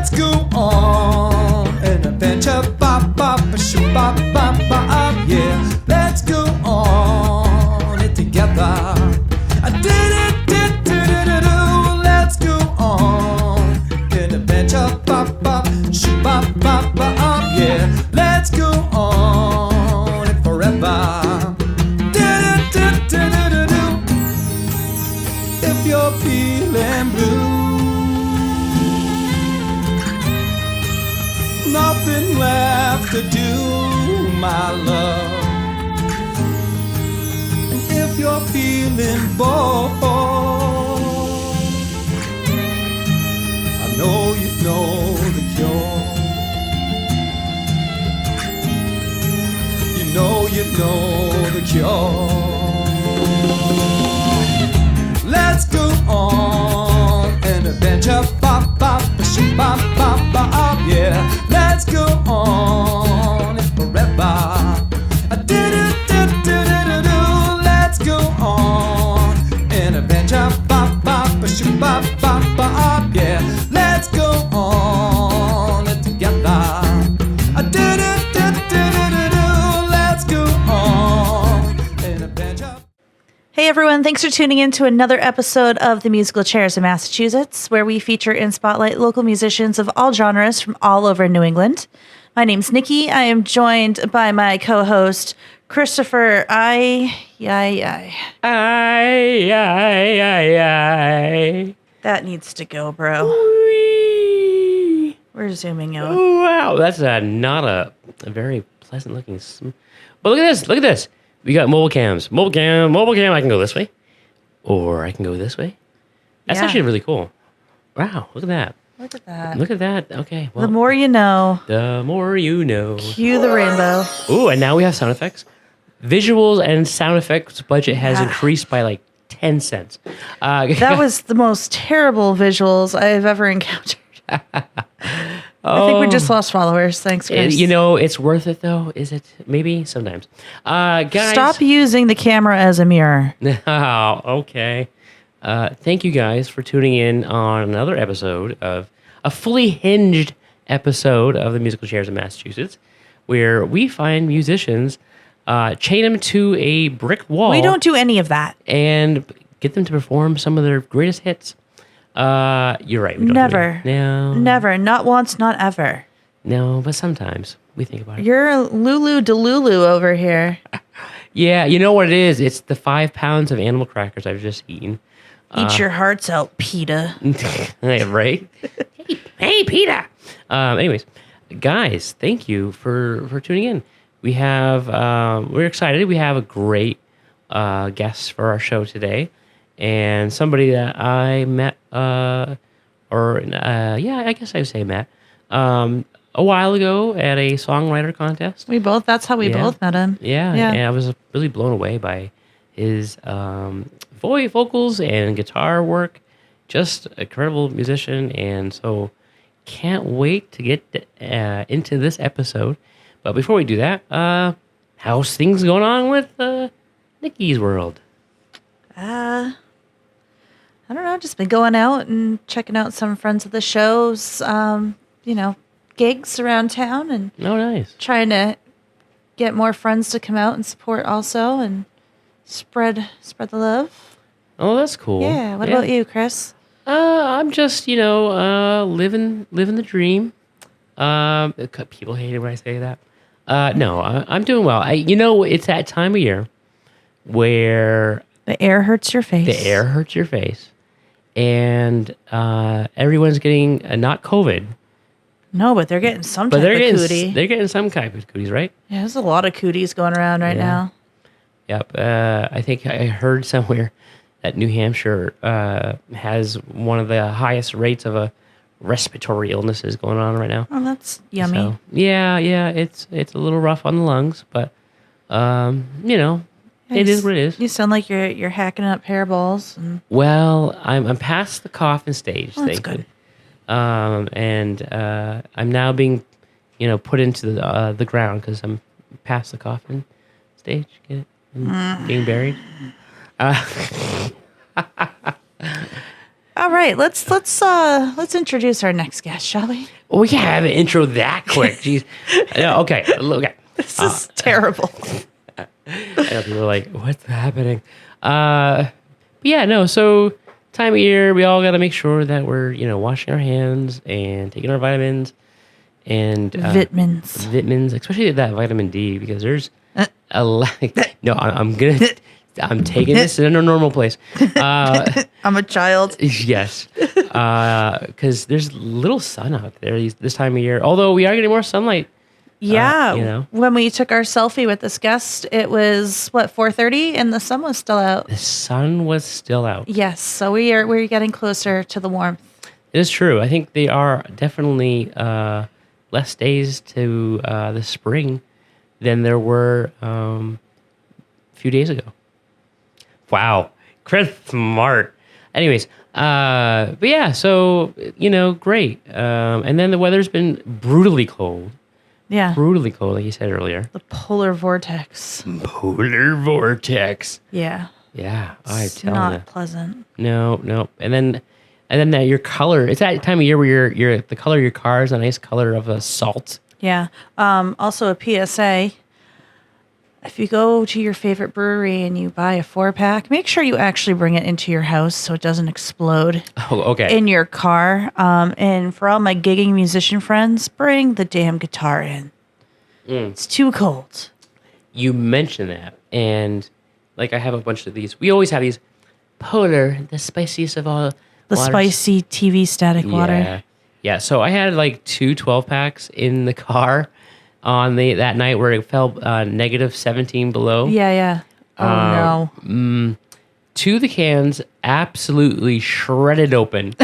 let's go on an adventure. Bop, bop, shoot, bop, bop, bop, yeah. Let's go on it together. I did it, let's go on an adventure. Bop, bop, shoot, bop, bop, bop, yeah. Let's go on it forever. If you're feeling blue, nothing left to do, my love. And if you're feeling bored, I know you know the cure. You know the cure. Let's go on an adventure. Bop, bop, shoot, bop, bop, bop, yeah. Let's go on it forever. I did it, let's go on an adventure. Bop, bop, shoot, bop, bop, bop, yeah. Let's go on it together. I did it, let's go on an adventure. Hey everyone, thanks for tuning in to another episode of the Musical Chairs in Massachusetts, where we feature and spotlight local musicians of all genres from all over New England. My name's Nikki. I am joined by my co-host, Christopher That needs to go, bro. Whee! We're zooming out. Oh, wow, that's not a very pleasant looking. But look at this. We got mobile cams. Mobile cam. I can go this way, or I can go this way. That's actually really cool. Wow, look at that. Look at that. Okay. Well, The more you know. The more you know. Cue the rainbow. Ooh, and now we have sound effects. Visuals and sound effects budget has increased by like 10 cents. That was the most terrible visuals I've ever encountered. I think we just lost followers. Thanks, Chris. It's worth it though, is it? Maybe sometimes. Guys, stop using the camera as a mirror. Oh, okay. Thank you guys for tuning in on another episode of a fully hinged episode of the Musical Chairs in Massachusetts, where we find musicians, chain them to a brick wall. We don't do any of that. And get them to perform some of their greatest hits. You're right. We don't Never. No. Never. Not once, not ever. No, but sometimes we think about it. You're Lulu Delulu over here. Yeah, you know what it is? It's the 5 pounds of animal crackers I've just eaten. Eat your hearts out, PETA. Right? Hey, PETA! Anyways, guys, thank you for tuning in. We have, we're excited. We have a great guest for our show today. And somebody that I met, I guess I would say met, a while ago at a songwriter contest. That's how we both met him. Yeah, and I was really blown away by his vocals and guitar work. Just a incredible musician, and so can't wait to get into this episode. But before we do that, how's things going on with Nikki's world? I don't know, just been going out and checking out some friends of the shows, gigs around town, and nice. Trying to get more friends to come out and support also and spread the love. Oh, that's cool. Yeah. What about you, Chris? I'm just, living the dream. People hate it when I say that. No, I'm doing well. It's that time of year where the air hurts your face. And everyone's getting not COVID. No, but they're getting some type of cootie. They're getting some type of cooties, right? Yeah, there's a lot of cooties going around right now. Yep. I think I heard somewhere that New Hampshire has one of the highest rates of respiratory illnesses going on right now. Oh, that's yummy. So, yeah, it's a little rough on the lungs, but it is what it is. You sound like you're hacking up hairballs. Well, I'm past the coughing stage. Oh, that's good. And I'm now being, put into the ground because I'm past the coughing stage. Get it? Being buried. All right, let's introduce our next guest, shall we? Oh, we can't have an intro that quick. Jeez. Okay. Okay. This is terrible. I know people are like, what's happening? Yeah, no. So time of year, we all got to make sure that we're, washing our hands and taking our vitamins and vitamins, especially that vitamin D, because there's a lot. No, I'm taking this in a normal place. I'm a child. Yes, because there's little sun out there this time of year. Although we are getting more sunlight. Yeah, when we took our selfie with this guest, it was 4:30, and the sun was still out. The sun was still out. Yes, so we're getting closer to the warmth. It is true. I think they are definitely less days to the spring than there were a few days ago. Wow, Chris Smart. Anyways, but yeah, so great. And then the weather's been brutally cold. Yeah. Brutally cold, like you said earlier. The polar vortex. Polar vortex. Yeah. Yeah, I It's tell you. not pleasant. No. And then that your color, it's that time of year where the color of your car is a nice color of salt. Yeah. Also a PSA. If you go to your favorite brewery and you buy a 4-pack, make sure you actually bring it into your house so it doesn't explode in your car. And for all my gigging musician friends, bring the damn guitar in. It's too cold. You mentioned that, and like I have a bunch of these. We always have these Polar, the spiciest of all. The waters. spicy TV static water. Yeah. So I had like 2 12-packs in the car on that night where it fell negative 17 below. Yeah. Oh, no. 2 of the cans absolutely shredded open.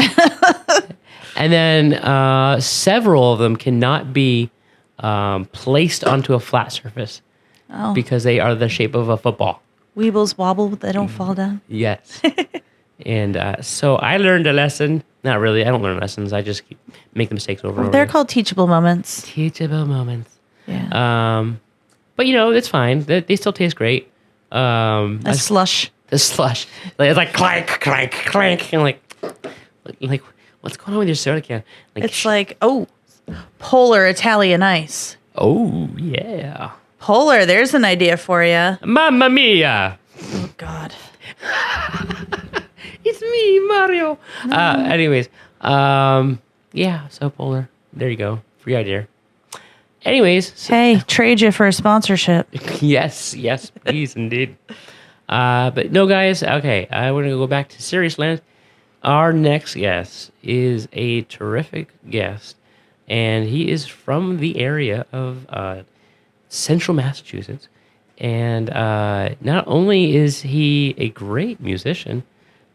And then several of them cannot be placed onto a flat surface because they are the shape of a football. Weebles wobble, but they don't fall down. Yes. And so I learned a lesson. Not really. I don't learn lessons. I just make the mistakes over and over. They're called teachable moments. Teachable moments. Yeah. But it's fine. They still taste great. Slush. The slush. It's like clank, clank, clank. And like what's going on with your soda can? It's like, Polar Italian ice. Oh, yeah. Polar, there's an idea for you. Mamma mia. Oh, God. It's me, Mario. Anyways, yeah, so Polar. There you go. Free idea. Anyways. Hey, trade you for a sponsorship. Yes, please, indeed. But no, guys, okay, I want to go back to serious land. Our next guest is a terrific guest, and he is from the area of central Massachusetts. And not only is he a great musician,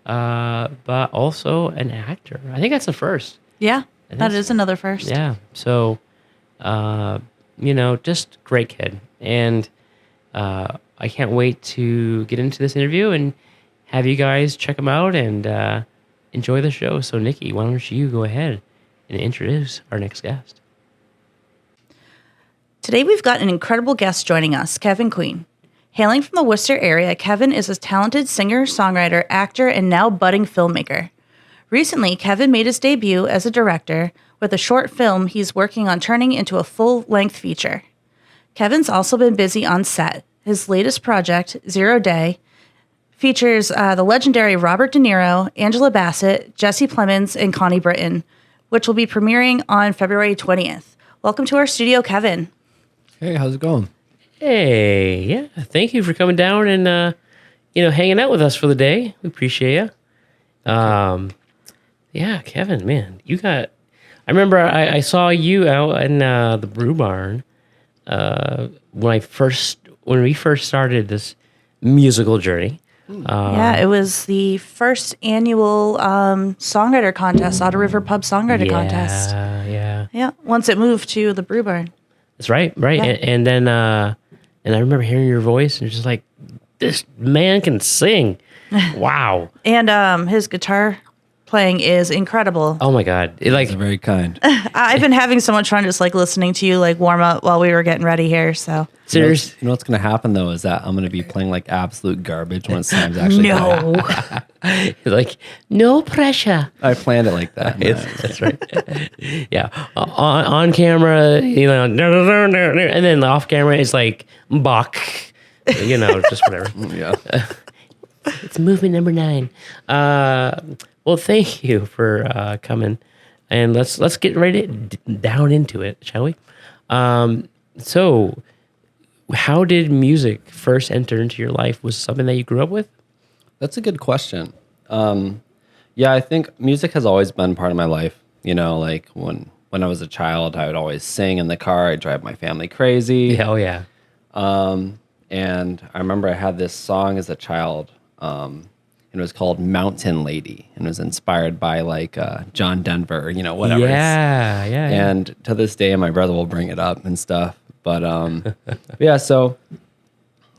but also an actor. I think that's the first. Yeah, that is another first. Yeah, so... just great kid. And I can't wait to get into this interview and have you guys check him out and enjoy the show. So, Nikki, why don't you go ahead and introduce our next guest? Today, we've got an incredible guest joining us, Kvein. Hailing from the Worcester area, Kvein is a talented singer, songwriter, actor, and now budding filmmaker. Recently, Kvein made his debut as a director with a short film he's working on turning into a full-length feature. Kevein's also been busy on set. His latest project, 0 Day, features the legendary Robert De Niro, Angela Bassett, Jesse Plemons, and Connie Britton, which will be premiering on February 20th. Welcome to our studio, Kvein. Hey, how's it going? Hey, yeah, thank you for coming down and hanging out with us for the day. We appreciate you. Yeah, Kvein, man, you got... I remember I saw you out in the Brew Barn when we first started this musical journey. It was the first annual songwriter contest, Otter River Pub Songwriter Contest. Yeah. Once it moved to the Brew Barn. That's right. Yeah. And then I remember hearing your voice and just like, this man can sing. Wow. And his guitar playing is incredible. Oh my God. It, like, It's very kind. I've been having so much fun just like listening to you like warm up while we were getting ready here. So serious. You know what's going to happen though is that I'm going to be playing like absolute garbage when it's time to actually play. no, Like, no pressure. I planned it like that. That's right. Yeah. On camera, you know, and then off camera, it's like, Bach, you know, just whatever. Yeah. It's movement number 9. Well, thank you for coming, and let's get down into it, shall we? So, how did music first enter into your life? Was it something that you grew up with? That's a good question. Yeah, I think music has always been part of my life. You know, like when I was a child, I would always sing in the car. I'd drive my family crazy. Yeah, oh yeah. And I remember I had this song as a child. And it was called Mountain Lady. And it was inspired by like John Denver, you know, whatever. Yeah. And to this day, my brother will bring it up and stuff. But yeah, so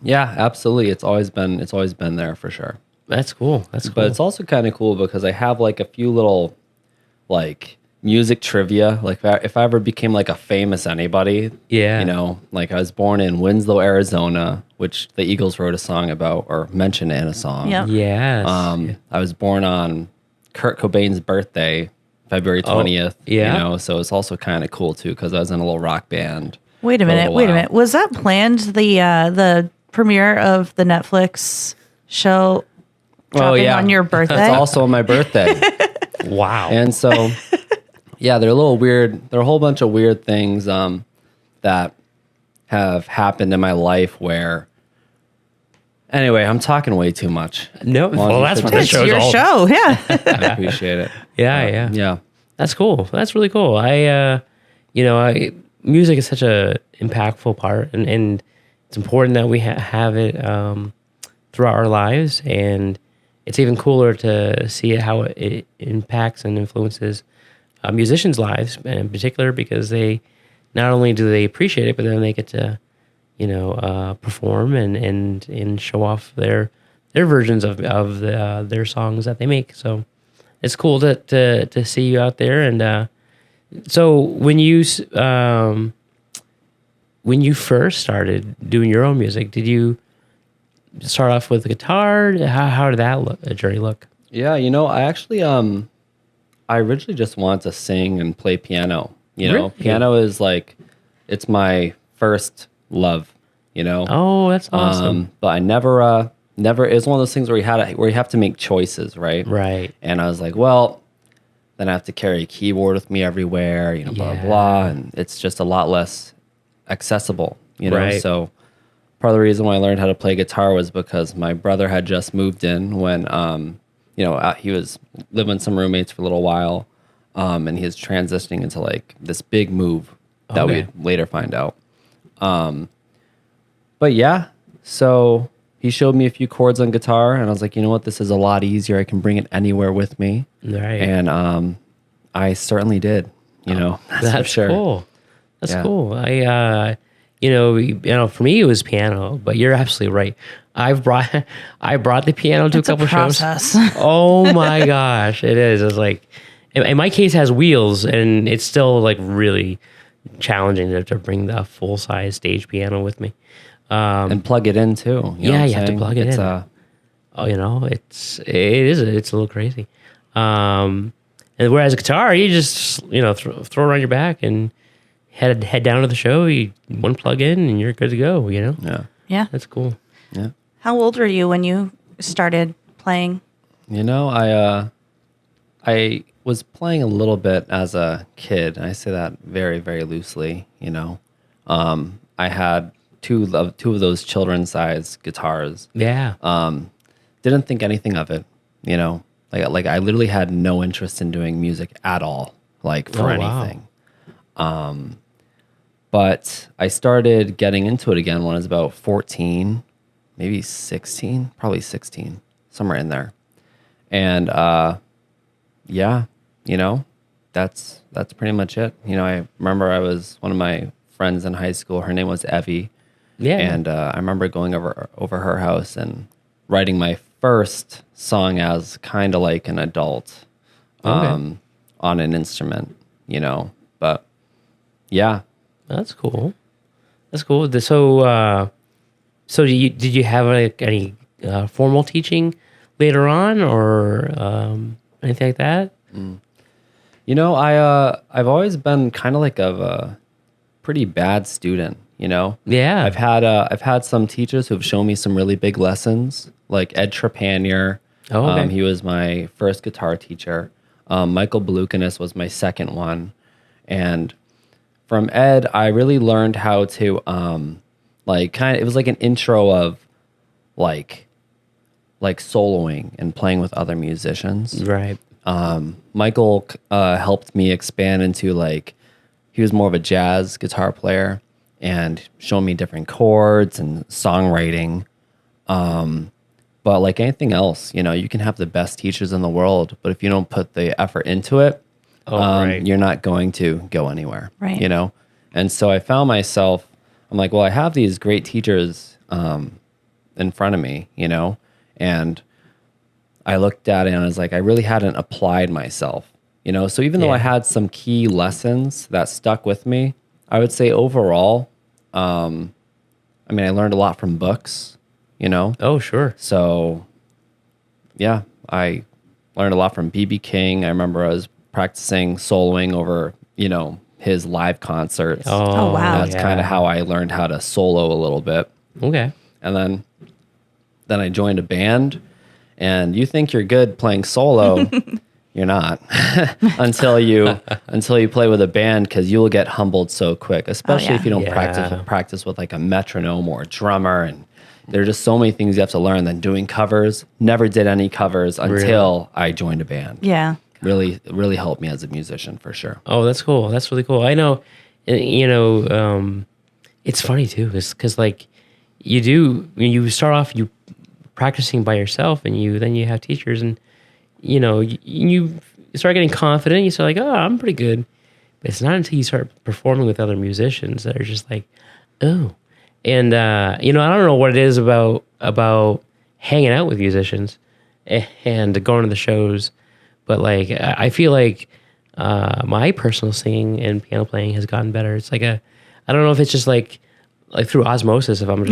yeah, absolutely. It's always been there for sure. That's cool. That's cool. But it's also kind of cool because I have like a few little like music trivia. Like if I ever became like a famous anybody, Yeah. you know, like I was born in Winslow, Arizona, which the Eagles wrote a song about or mentioned it in a song. Yep. Yes. I was born on Kurt Cobain's birthday, February 20th. yeah. You know, so it's also kind of cool too because I was in a little rock band. wait a minute. Was that planned? The premiere of the Netflix show dropping on your birthday? It's also on my birthday. Wow. And so, yeah, they're a little weird. There are a whole bunch of weird things that have happened in my life where, anyway, I'm talking way too much. No, well, that's what the It's show's your all. show, yeah. I appreciate it. Yeah. Yeah. That's cool. That's really cool. Music is such a impactful part, and it's important that we have it throughout our lives, and it's even cooler to see how it impacts and influences musicians' lives, in particular, because they not only do they appreciate it, but then they get to, perform and show off their versions of their songs that they make. So it's cool to see you out there. And so when you first started doing your own music, did you start off with the guitar? How did that journey look? Yeah, I actually, I originally just wanted to sing and play piano. Really? Piano is like, it's my first love, Oh, that's awesome. But I never, it was one of those things where you have to make choices, right? Right. And I was like, well, then I have to carry a keyboard with me everywhere, blah, blah, and it's just a lot less accessible, Right. So part of the reason why I learned how to play guitar was because my brother had just moved in when, he was living with some roommates for a little while, and he was transitioning into like this big move that Okay. we'd later find out. But yeah, so he showed me a few chords on guitar, and I was like, you know what, this is a lot easier. I can bring it anywhere with me. Right. And I certainly did, that's for sure. Cool. That's Yeah. cool. For me it was piano, but you're absolutely right. I brought the piano to It's a couple shows. process. Oh my gosh, it is. It's like, in my case, it has wheels, and it's still like really challenging to bring the full size stage piano with me. And plug it in too. You know what You I'm have to saying? plug it It's, in. It's a little crazy. And whereas a guitar, you just throw it on your back and head down to the show. You one plug in and you're good to go. Yeah. Yeah. That's cool. Yeah. How old were you when you started playing? I was playing a little bit as a kid. I say that very, very loosely. I had two of those children-sized guitars. Yeah. Didn't think anything of it. Like I literally had no interest in doing music at all, like for Oh, wow. anything. But I started getting into it again when I was about 14, maybe 16, probably 16, somewhere in there. And yeah, that's pretty much it. I remember I was one of my friends in high school. Her name was Evie. Yeah. And I remember going over her house and writing my first song as kind of like an adult. on an instrument, you know. But yeah, That's cool. That's cool. So did you have like any formal teaching later on, or anything like that? you know, I've always been kind of like a pretty bad student. You know, Yeah. I've had some teachers who've shown me some really big lessons, like Ed Trepanier. Oh, okay. He was my first guitar teacher. Michael Balukanis was my second one, and from Ed, I really learned how to it was like an intro of like soloing and playing with other musicians. Right. Michael helped me expand into he was more of a jazz guitar player and showed me different chords and songwriting. But like anything else, you know, you can have the best teachers in the world, but if you don't put the effort into it, Right. you're not going to go anywhere. Right. You know? And so I found myself, I'm like, well, I have these great teachers in front of me, you know? And I looked at it and I was like, I really hadn't applied myself, you know? So even though I had some key lessons that stuck with me, I would say overall, I learned a lot from books, you know? Oh, sure. So yeah, I learned a lot from B.B. King. I remember I was practicing soloing over, you know, his live concerts. Oh, wow. That's kind of how I learned how to solo a little bit. Okay. And then I joined a band, and you think you're good playing solo, you're not until you play with a band, because you will get humbled so quick, especially if you don't Yeah. practice with like a metronome or a drummer. And there are just so many things you have to learn. Then doing covers, never did any covers until I joined a band. Yeah. Really helped me as a musician for sure. Oh, that's cool. That's really cool. I know, you know, it's funny too, because like when you start off, you practicing by yourself, and then you have teachers, and you know, you start getting confident. You start like, oh, I'm pretty good. But it's not until you start performing with other musicians that are just like, oh. And you know, I don't know what it is about hanging out with musicians and going to the shows, but like I feel like my personal singing and piano playing has gotten better. It's like I don't know if it's just like through osmosis, if I'm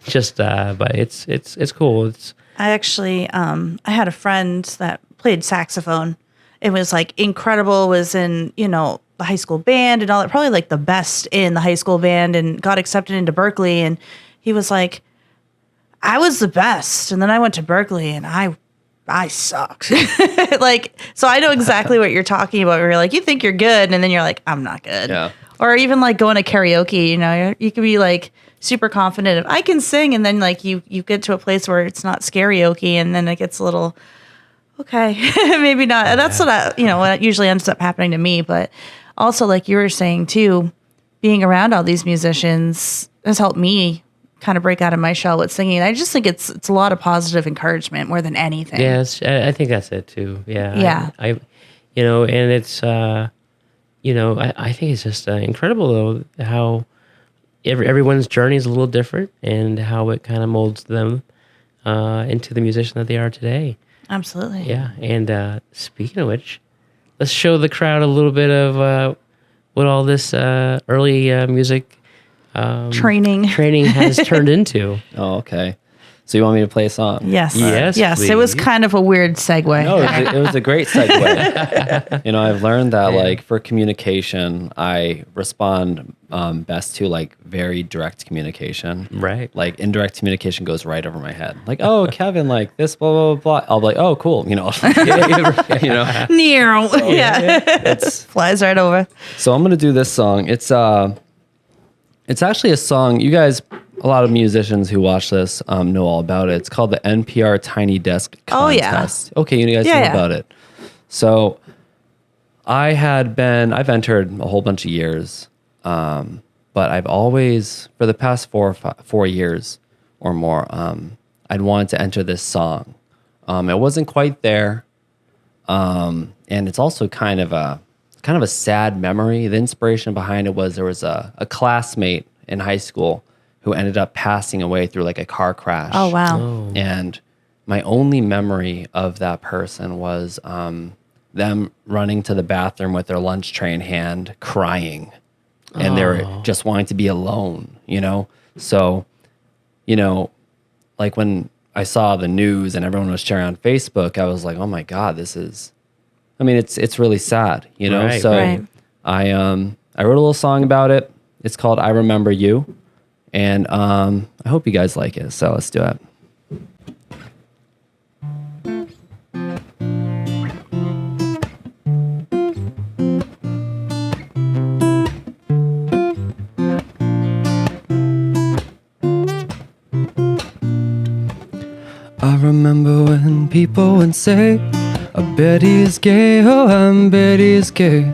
just like but it's cool. I actually, I had a friend that played saxophone. It was like incredible, was in, you know, the high school band and all that, probably like the best in the high school band, and got accepted into Berkeley. And he was like, I was the best. And then I went to Berkeley and I sucked. Like, so I know exactly what you're talking about. Where you're like, you think you're good, and then you're like, I'm not good. Yeah. Or even like going to karaoke, you know, you could be like super confident of I can sing, and then like you get to a place where it's not karaoke, and then it gets a little okay, maybe not. That's what usually ends up happening to me. But also, like you were saying too, being around all these musicians has helped me kind of break out of my shell with singing. I just think it's a lot of positive encouragement more than anything. Yes, I think that's it too. Yeah. Yeah. I you know, and it's you know, I think it's just incredible though how everyone's journey is a little different, and how it kind of molds them into the musician that they are today. Absolutely. Yeah. And speaking of which, let's show the crowd a little bit of what all this early music Training has turned into. Oh, okay. So you want me to play a song? Yes. Yes, Yes. It was please. kind of a weird segue. No, it was a great segue. You know, I've learned that like for communication, I respond best to like very direct communication. Right. Like indirect communication goes right over my head. Like, oh, Kevin, like this, blah, blah, blah. I'll be like, oh, cool. You know, you know, Nero. Yeah. it's, Flies right over. so I'm going to do this song. It's actually a song you guys, a lot of musicians who watch this know all about it. It's called the NPR Tiny Desk Oh, yeah. Contest. Okay, you guys Yeah, know yeah. about it. So I've entered a whole bunch of years, but I've always, for the past 4 years or more, I'd wanted to enter this song. It wasn't quite there, and it's also kind of a sad memory. The inspiration behind it was there was a classmate in high school who ended up passing away through like a car crash. Oh, wow. And my only memory of that person was them running to the bathroom with their lunch tray in hand, crying, and they're just wanting to be alone, you know? So, you know, like when I saw the news and everyone was sharing on Facebook, I was like, oh my God, it's really sad, you know? Right, so right. I wrote a little song about it. It's called I Remember You. And I hope you guys like it. So let's do it. I remember when people would say, I bet he's gay, oh, I bet he's gay.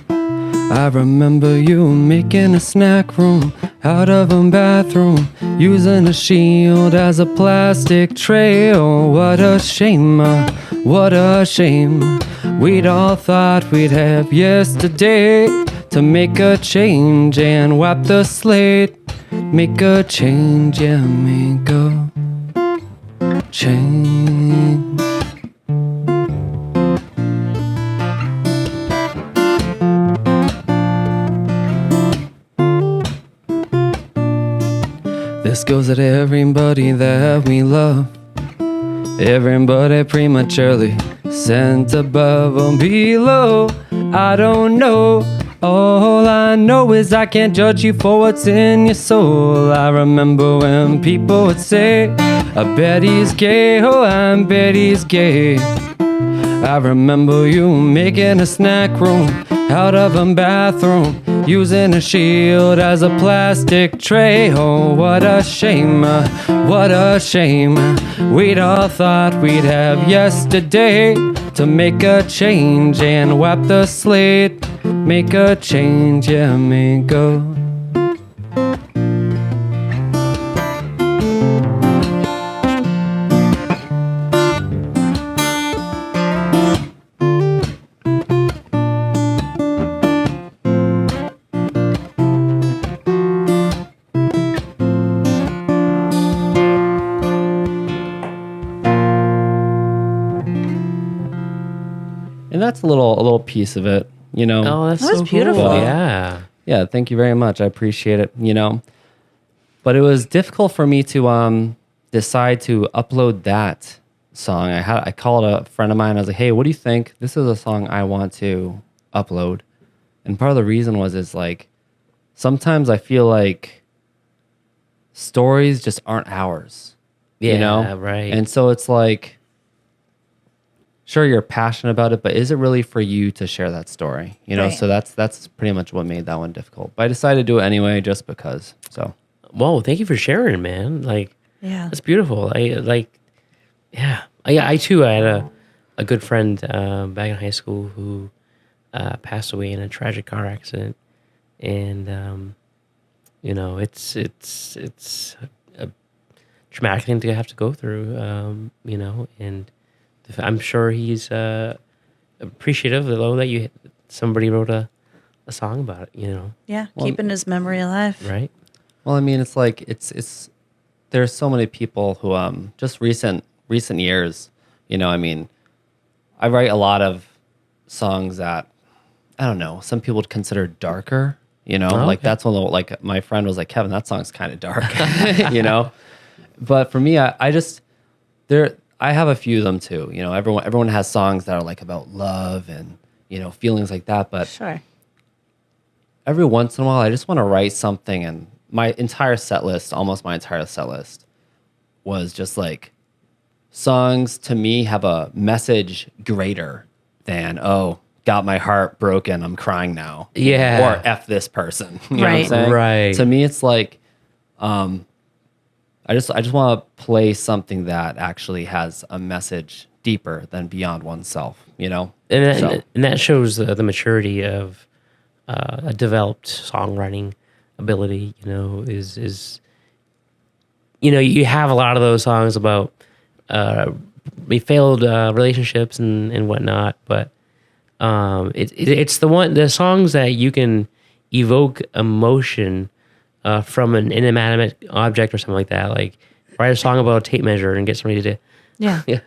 I remember you making a snack room out of a bathroom, using a shield as a plastic tray. Oh, what a shame, what a shame. We'd all thought we'd have yesterday to make a change and wipe the slate. Make a change, yeah, make a change. This goes at everybody that we love, everybody prematurely sent above or below. I don't know, all I know is I can't judge you for what's in your soul. I remember when people would say, I bet he's gay, oh, I bet he's gay. I remember you making a snack room out of a bathroom, using a shield as a plastic tray. Oh, what a shame, what a shame. We'd all thought we'd have yesterday to make a change and wipe the slate. Make a change, yeah, make a. And that's a little piece of it, you know. Oh, that's That was so beautiful. Cool. Yeah. Yeah, thank you very much. I appreciate it, you know. But it was difficult for me to decide to upload that song. I called a friend of mine. I was like, "Hey, what do you think? This is a song I want to upload." And part of the reason is like sometimes I feel like stories just aren't ours. Yeah, you know? right. And so it's like, sure, you're passionate about it, but is it really for you to share that story? You know, Right. so that's pretty much what made that one difficult. But I decided to do it anyway, just because. So Whoa, thank you for sharing, man. Like, Yeah. that's beautiful. I too had a good friend back in high school who passed away in a tragic car accident, and you know, it's a traumatic thing to have to go through. You know, and I'm sure he's appreciative though that somebody wrote a song about it. You know, Yeah. Keeping his memory alive. right? well, I mean, it's like it's there's so many people who just recent years, you know, I mean, I write a lot of songs that I don't know, some people would consider darker, you know, Oh, like okay. that's one of the, like my friend was like, Kevin, that song's kind of dark, you know, but for me, I just I have a few of them too, you know, everyone has songs that are like about love and, you know, feelings like that, but Sure. every once in a while, I just want to write something, and my entire set list, almost my entire set list, was just like songs to me have a message greater than, oh, got my heart broken, I'm crying now. Yeah. Or F this person. You know what I'm Right. saying? Right. To me, it's like, I just want to play something that actually has a message deeper than beyond oneself, you know? And that shows the maturity of a developed songwriting ability. You know, is you know, you have a lot of those songs about failed relationships and whatnot, but it's the songs that you can evoke emotion from an inanimate object or something like that. Like write a song about a tape measure and get somebody to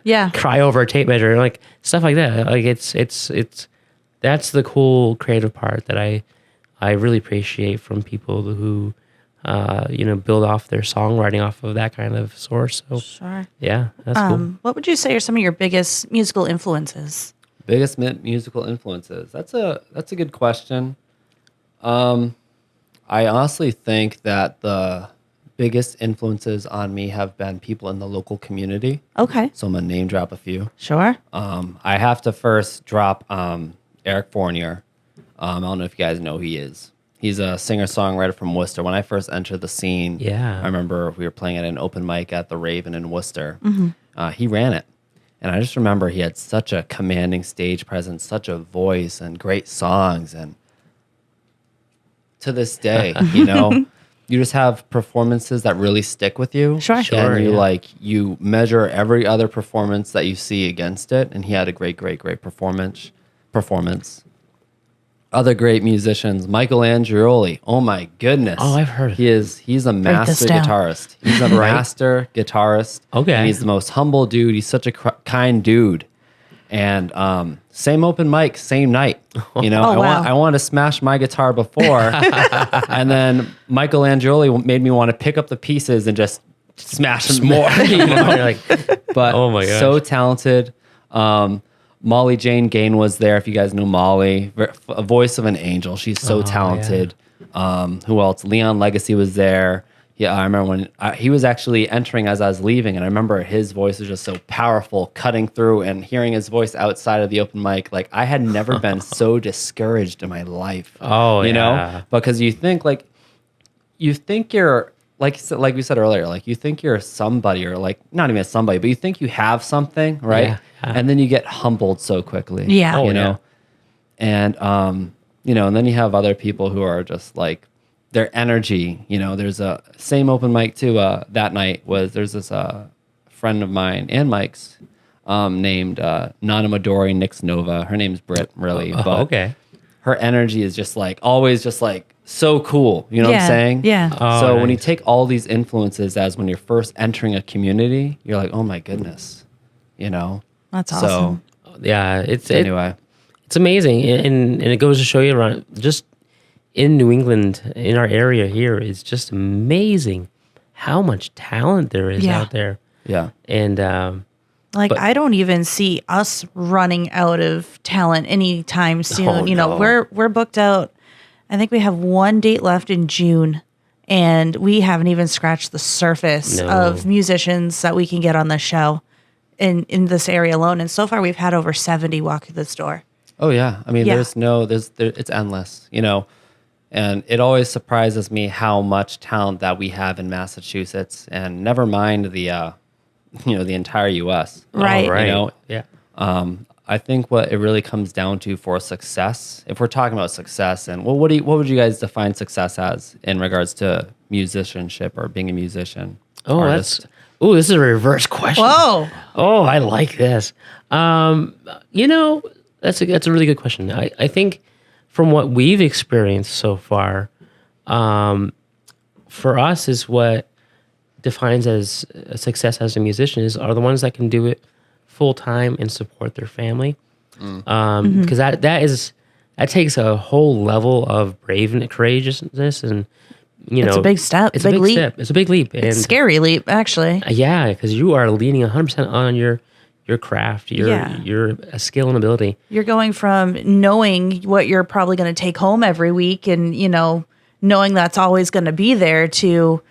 Yeah. cry over a tape measure, like stuff like that. Like it's that's the cool creative part that I really appreciate from people who build off their songwriting off of that kind of source. So Sure. yeah, that's cool. What would you say are some of your biggest musical influences? Biggest musical influences. That's a good question. I honestly think that the biggest influences on me have been people in the local community. Okay. So I'm gonna name drop a few. Sure. I have to first drop Eric Fournier. I don't know if you guys know who he is. He's a singer-songwriter from Worcester. When I first entered the scene, Yeah. I remember we were playing at an open mic at the Raven in Worcester. He ran it. And I just remember he had such a commanding stage presence, such a voice, and great songs. And to this day, you just have performances that really stick with you. Sure. And Yeah. you measure every other performance that you see against it. And he had a great performance. Other great musicians, Michael Andreoli. Oh my goodness! Oh, I've heard of He's a master down. guitarist. He's a master guitarist. Okay. And he's the most humble dude. He's such a kind dude. And same open mic, same night. Oh, wow. I wanted to smash my guitar before, and then Michael Andreoli made me want to pick up the pieces and just smash them more. You're like, But Oh my gosh. so talented. Molly Jane Gain was there. If you guys know Molly, a voice of an angel. She's so talented. Who else? Leon Legacy was there. Yeah, I remember when he was actually entering as I was leaving, and I remember his voice was just so powerful, cutting through, and hearing his voice outside of the open mic. Like I had never been so discouraged in my life. Oh, you yeah. know, because you think you're like we said earlier, like you think you're somebody, or like not even somebody, but you think you have something, right? Yeah. And then you get humbled so quickly. Yeah. Oh, you know, yeah. and and then you have other people who are just like their energy. There's a same open mic too. That night there's this friend of mine and Mike's named Nana Midori Nix Nova. Her name's Britt, really, but okay. her energy is just like always just like so cool. You know what I'm saying? Yeah. Oh, So when you nice. take all these influences as when you're first entering a community, you're like, oh my goodness, That's awesome. So Yeah, it's anyway, it's amazing, and it goes to show you around just in New England, in our area here, it's just amazing how much talent there is Yeah. out there. yeah, And but- I don't even see us running out of talent anytime soon. Oh, no. We're booked out. I think we have one date left in June, and we haven't even scratched the surface No. of musicians that we can get on the show in this area alone. And so far, we've had over 70 walk through this door. oh yeah. I mean, Yeah. it's endless, and it always surprises me how much talent that we have in Massachusetts, and never mind the the entire U.S. Right. oh, right. You know, Yeah. I think what it really comes down to for success, if we're talking about success, and what would you guys define success as in regards to musicianship or being a musician? Oh, artist? this is a reverse question. Whoa. Oh, I like this. That's a really good question. I think from what we've experienced so far, for us is what defines as a success as a musician are the ones that can do it full time and support their family. Because that takes a whole level of courageousness, and It's a big step, It's big a big leap. step. It's a big leap. And Scary leap, actually. yeah, because you are leaning 100% on your craft, your skill and ability. You're going from knowing what you're probably going to take home every week and, knowing that's always going to be there to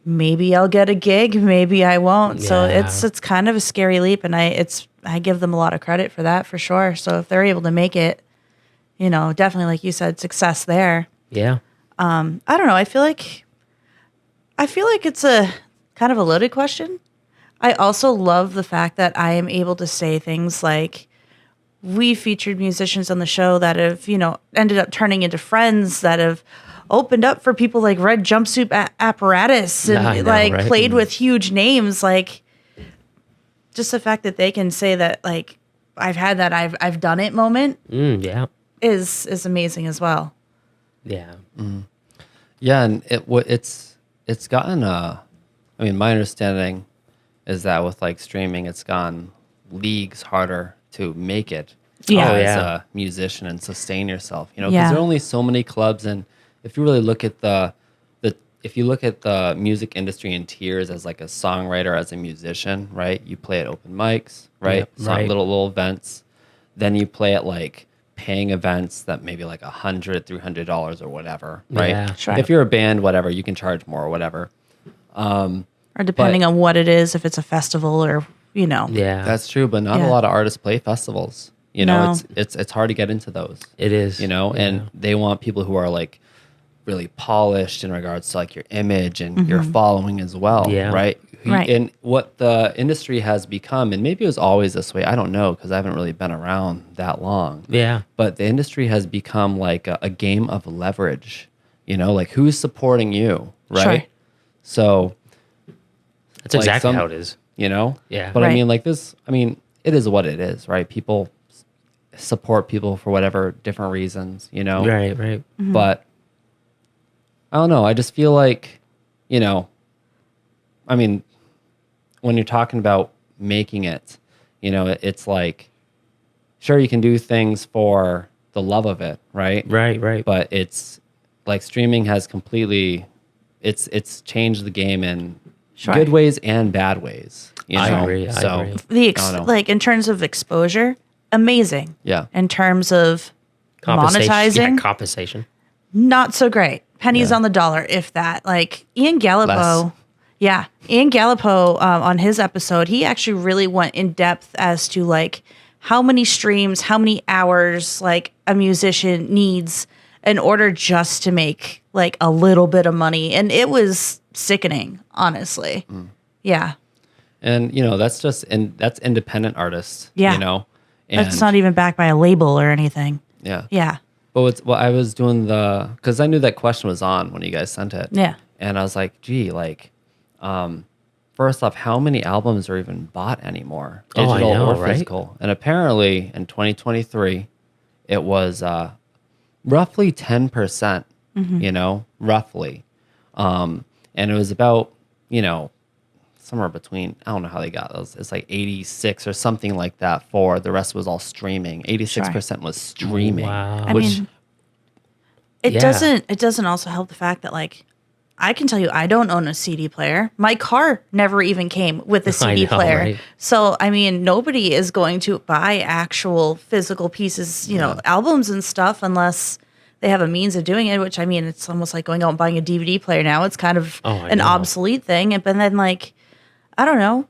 maybe I'll get a gig, maybe I won't. So Yeah. it's kind of a scary leap, and I give them a lot of credit for that for sure. So if they're able to make it, definitely like you said, success there. Yeah. I don't know. I feel like it's a kind of a loaded question. I also love the fact that I am able to say things like, we featured musicians on the show that have, ended up turning into friends, that have opened up for people like Red Jumpsuit Apparatus and I know, right? played with huge names. Like, just the fact that they can say that, like, I've had that I've done it moment Yeah. is amazing as well. Yeah. Yeah, and it's gotten my understanding is that with like streaming, it's gone leagues harder to make it Yeah. Oh, as yeah. a musician and sustain yourself. You know, Yeah. because there are only so many clubs, and if you really look at the if you look at the music industry in tiers as like a songwriter, as a musician, right? You play at open mics, right? Yep, right. Little events. Then you play at like paying events that maybe like $100, $300 or whatever, right? Yeah. Sure. If you're a band, whatever, you can charge more or whatever. Or depending on what it is, if it's a festival or, Yeah. That's true, but not Yeah. a lot of artists play festivals. You know, No. it's hard to get into those. It is. You know, Yeah. and they want people who are like really polished in regards to like your image and your following as well, Yeah. right? Right. And what the industry has become, and maybe it was always this way, I don't know, because I haven't really been around that long. Yeah. But the industry has become like a game of leverage. You know, like who's supporting you, right? Sure. So That's like exactly some- how it is. you know? Yeah. But Right. I mean, like this, I mean, it is what it is, right? People support people for whatever different reasons, you know? Right. Right. But I don't know. I just feel like, you know, I mean, when you're talking about making it, you know, it's like, sure, you can do things for the love of it, right? Right. Right. But it's like streaming has completely, it's changed the game in Sure. good ways and bad ways. You know? I agree. I So, agree. I don't know. Like in terms of exposure, amazing. Yeah. In terms of monetizing, Yeah, compensation. not so great. Pennies Yeah. on the dollar, if that. Like Ian Less. Gallipo, Ian Gallipo on his episode, he actually really went in depth as to like how many streams, how many hours like a musician needs in order just to make like a little bit of money, and it was sickening, honestly. Yeah, And you know, that's just that's independent artists. Yeah. You know, and that's not even backed by a label or anything. yeah. Yeah, But I was doing because I knew that question was on when you guys sent it. Yeah. And I was like, gee, like, first off, how many albums are even bought anymore, Oh, I digital know, or right? physical? And apparently, in 2023, it was roughly 10%. You know, roughly, and it was about somewhere between, I don't know how they got those. It's like 86 or something like that. For the rest was all streaming. 86% was streaming. Wow. I Which mean, it Yeah. doesn't also help the fact that like I can tell you I don't own a CD player. My car never even came with a I CD know, player. right? So I mean, nobody is going to buy actual physical pieces, albums and stuff unless they have a means of doing it, which I mean, it's almost like going out and buying a DVD player now. It's kind of Oh, I an know. obsolete thing. But then like, I don't know.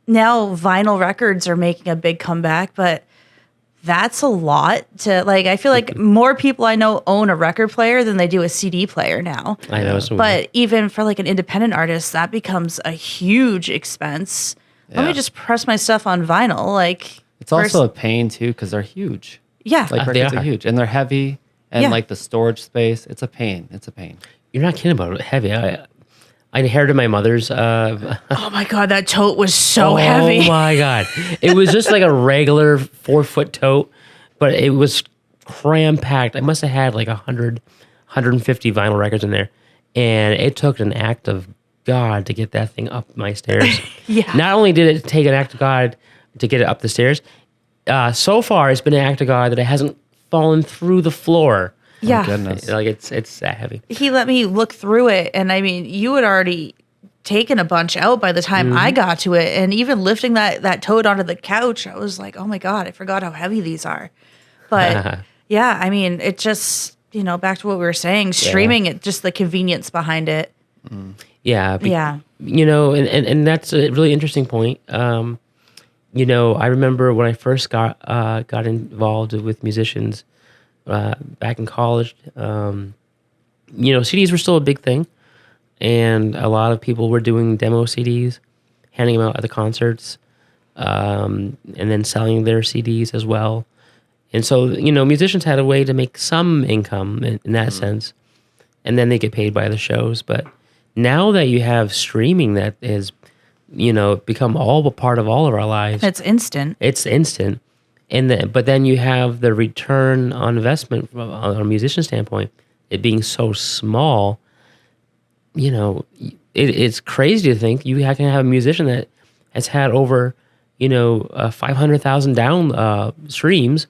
Now vinyl records are making a big comeback, but that's a lot to like. I feel like more people I know own a record player than they do a CD player now. I know. So But even for like an independent artist, that becomes a huge expense. Let Yeah. me just press my stuff on vinyl. Like it's also a pain too because they're huge. yeah, Like They records are are. huge and they're heavy, and Yeah. like the storage space, it's a pain. It's a pain. you're not kidding about it. Heavy. I inherited my mother's. oh my god, that tote was so Oh heavy. my god! It was just like a regular 4-foot tote, but it was cram packed. I must have had like 150 vinyl records in there, and it took an act of God to get that thing up my stairs. Yeah. Not only did it take an act of God to get it up the stairs, so far it's been an act of God that it hasn't fallen through the floor. Yeah, Goodness. Like it's that heavy. he let me look through it, and I mean, you had already taken a bunch out by the time I got to it, and even lifting that tote onto the couch, I was like, oh my god, I forgot how heavy these are. But yeah, I mean, it just back to what we were saying, streaming it, just the convenience behind it. Yeah. Yeah. And that's a really interesting point. I remember when I first got involved with musicians back in college, CDs were still a big thing. And a lot of people were doing demo CDs, handing them out at the concerts, and then selling their CDs as well. And so, musicians had a way to make some income in that sense. And then they get paid by the shows. But now that you have streaming that has, become all a part of all of our lives. It's instant. It's instant. But then you have the return on investment on a musician standpoint, it being so small, it's crazy to think you can have a musician that has had over, 500,000 down streams,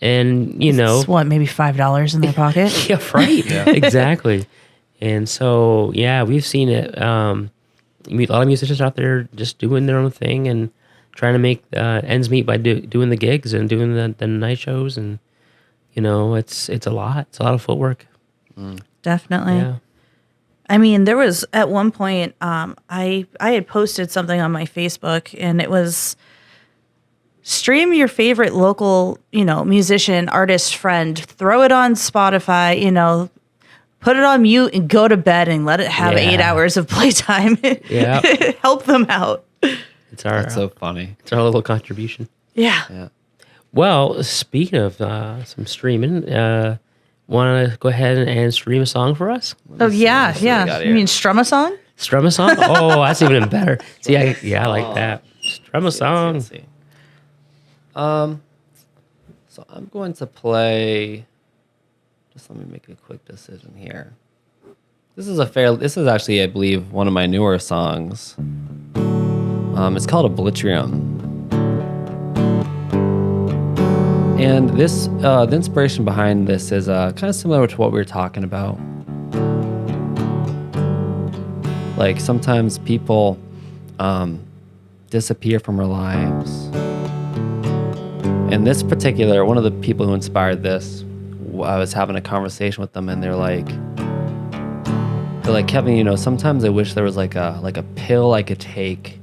and It's what, maybe $5 in their pocket? yeah, right, exactly. And so we've seen it. You meet a lot of musicians out there just doing their own thing and trying to make ends meet by doing the gigs and doing the night shows, and it's a lot. It's a lot of footwork. Definitely. Yeah. I mean, there was at one point, I had posted something on my Facebook, and it was stream your favorite local, musician, artist, friend, throw it on Spotify, put it on mute and go to bed and let it have 8 hours of playtime. Yeah. Help them out. That's so funny. It's our little contribution. Yeah. Well, speaking of some streaming, want to go ahead and stream a song for us? Oh, yeah. You mean strum a song? Strum a song? Oh, that's even better. See, I like that. Strum a song. Let's see. So I'm going to play. Just let me make a quick decision here. This is actually, I believe, one of my newer songs. It's called Oblitrium. And this, the inspiration behind this is kind of similar to what we were talking about. Like sometimes people disappear from our lives. And this particular, one of the people who inspired this, I was having a conversation with them, and they're like, Kevin, sometimes I wish there was like a pill I could take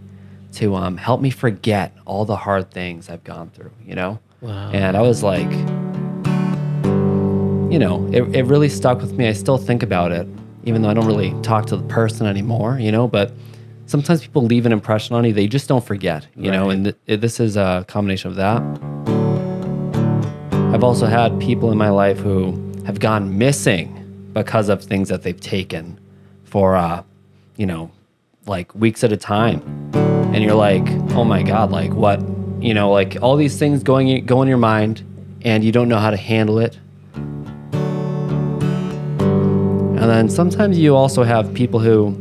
to help me forget all the hard things I've gone through, Wow. And I was like, it really stuck with me. I still think about it, even though I don't really talk to the person anymore, but sometimes people leave an impression on you. They just don't forget, and this is a combination of that. I've also had people in my life who have gone missing because of things that they've taken for, like weeks at a time. And you're like, oh my God, like what? Like all these things go in your mind and you don't know how to handle it. And then sometimes you also have people who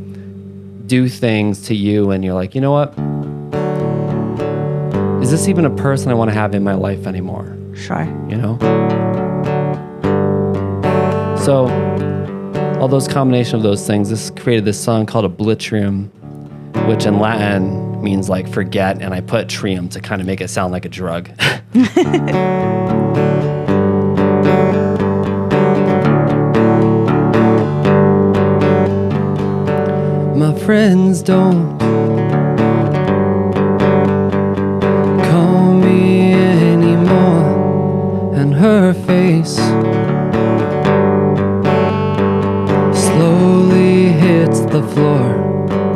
do things to you and you're like, you know what? Is this even a person I want to have in my life anymore? Sure. So all those combination of those things, this created this song called Oblitrium, which in Latin means like forget, and I put trium to kind of make it sound like a drug. My friends don't call me anymore, and her face slowly hits the floor.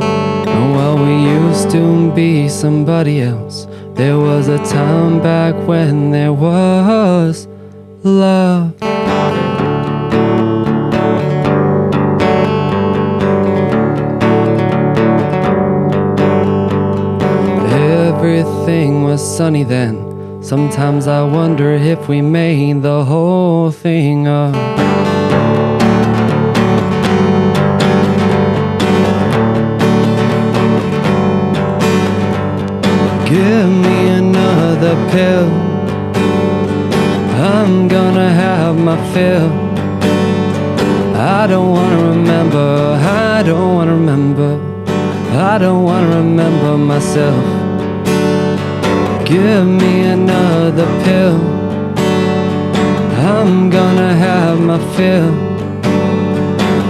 And while we used to be somebody else, there was a time back when there was love. Everything was sunny then. Sometimes I wonder if we made the whole thing up. Give me another pill. I'm gonna have my fill. I don't wanna remember. I don't wanna remember. I don't wanna remember myself. Give me another pill. I'm gonna have my fill.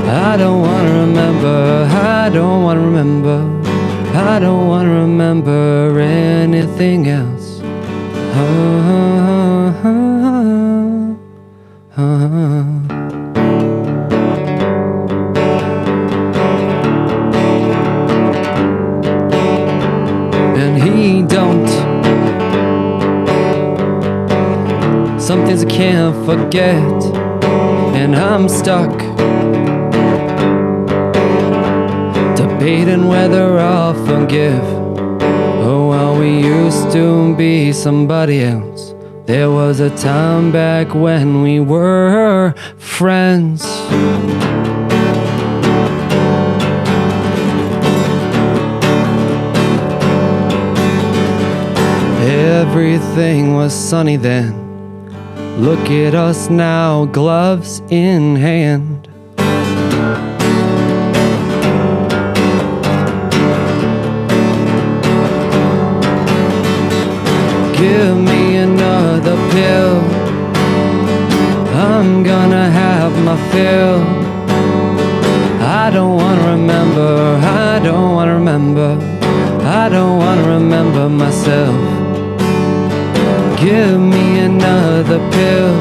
I don't wanna remember. I don't wanna remember. I don't wanna remember anything else. And he don't. Some things I can't forget, and I'm stuck debating whether I'll forgive. Oh, well, we used to be somebody else. There was a time back when we were friends. everything was sunny then. Look at us now, gloves in hand. Give me another pill. I'm gonna have my fill. I don't wanna remember, I don't wanna remember, I don't wanna remember myself. Give me another pill.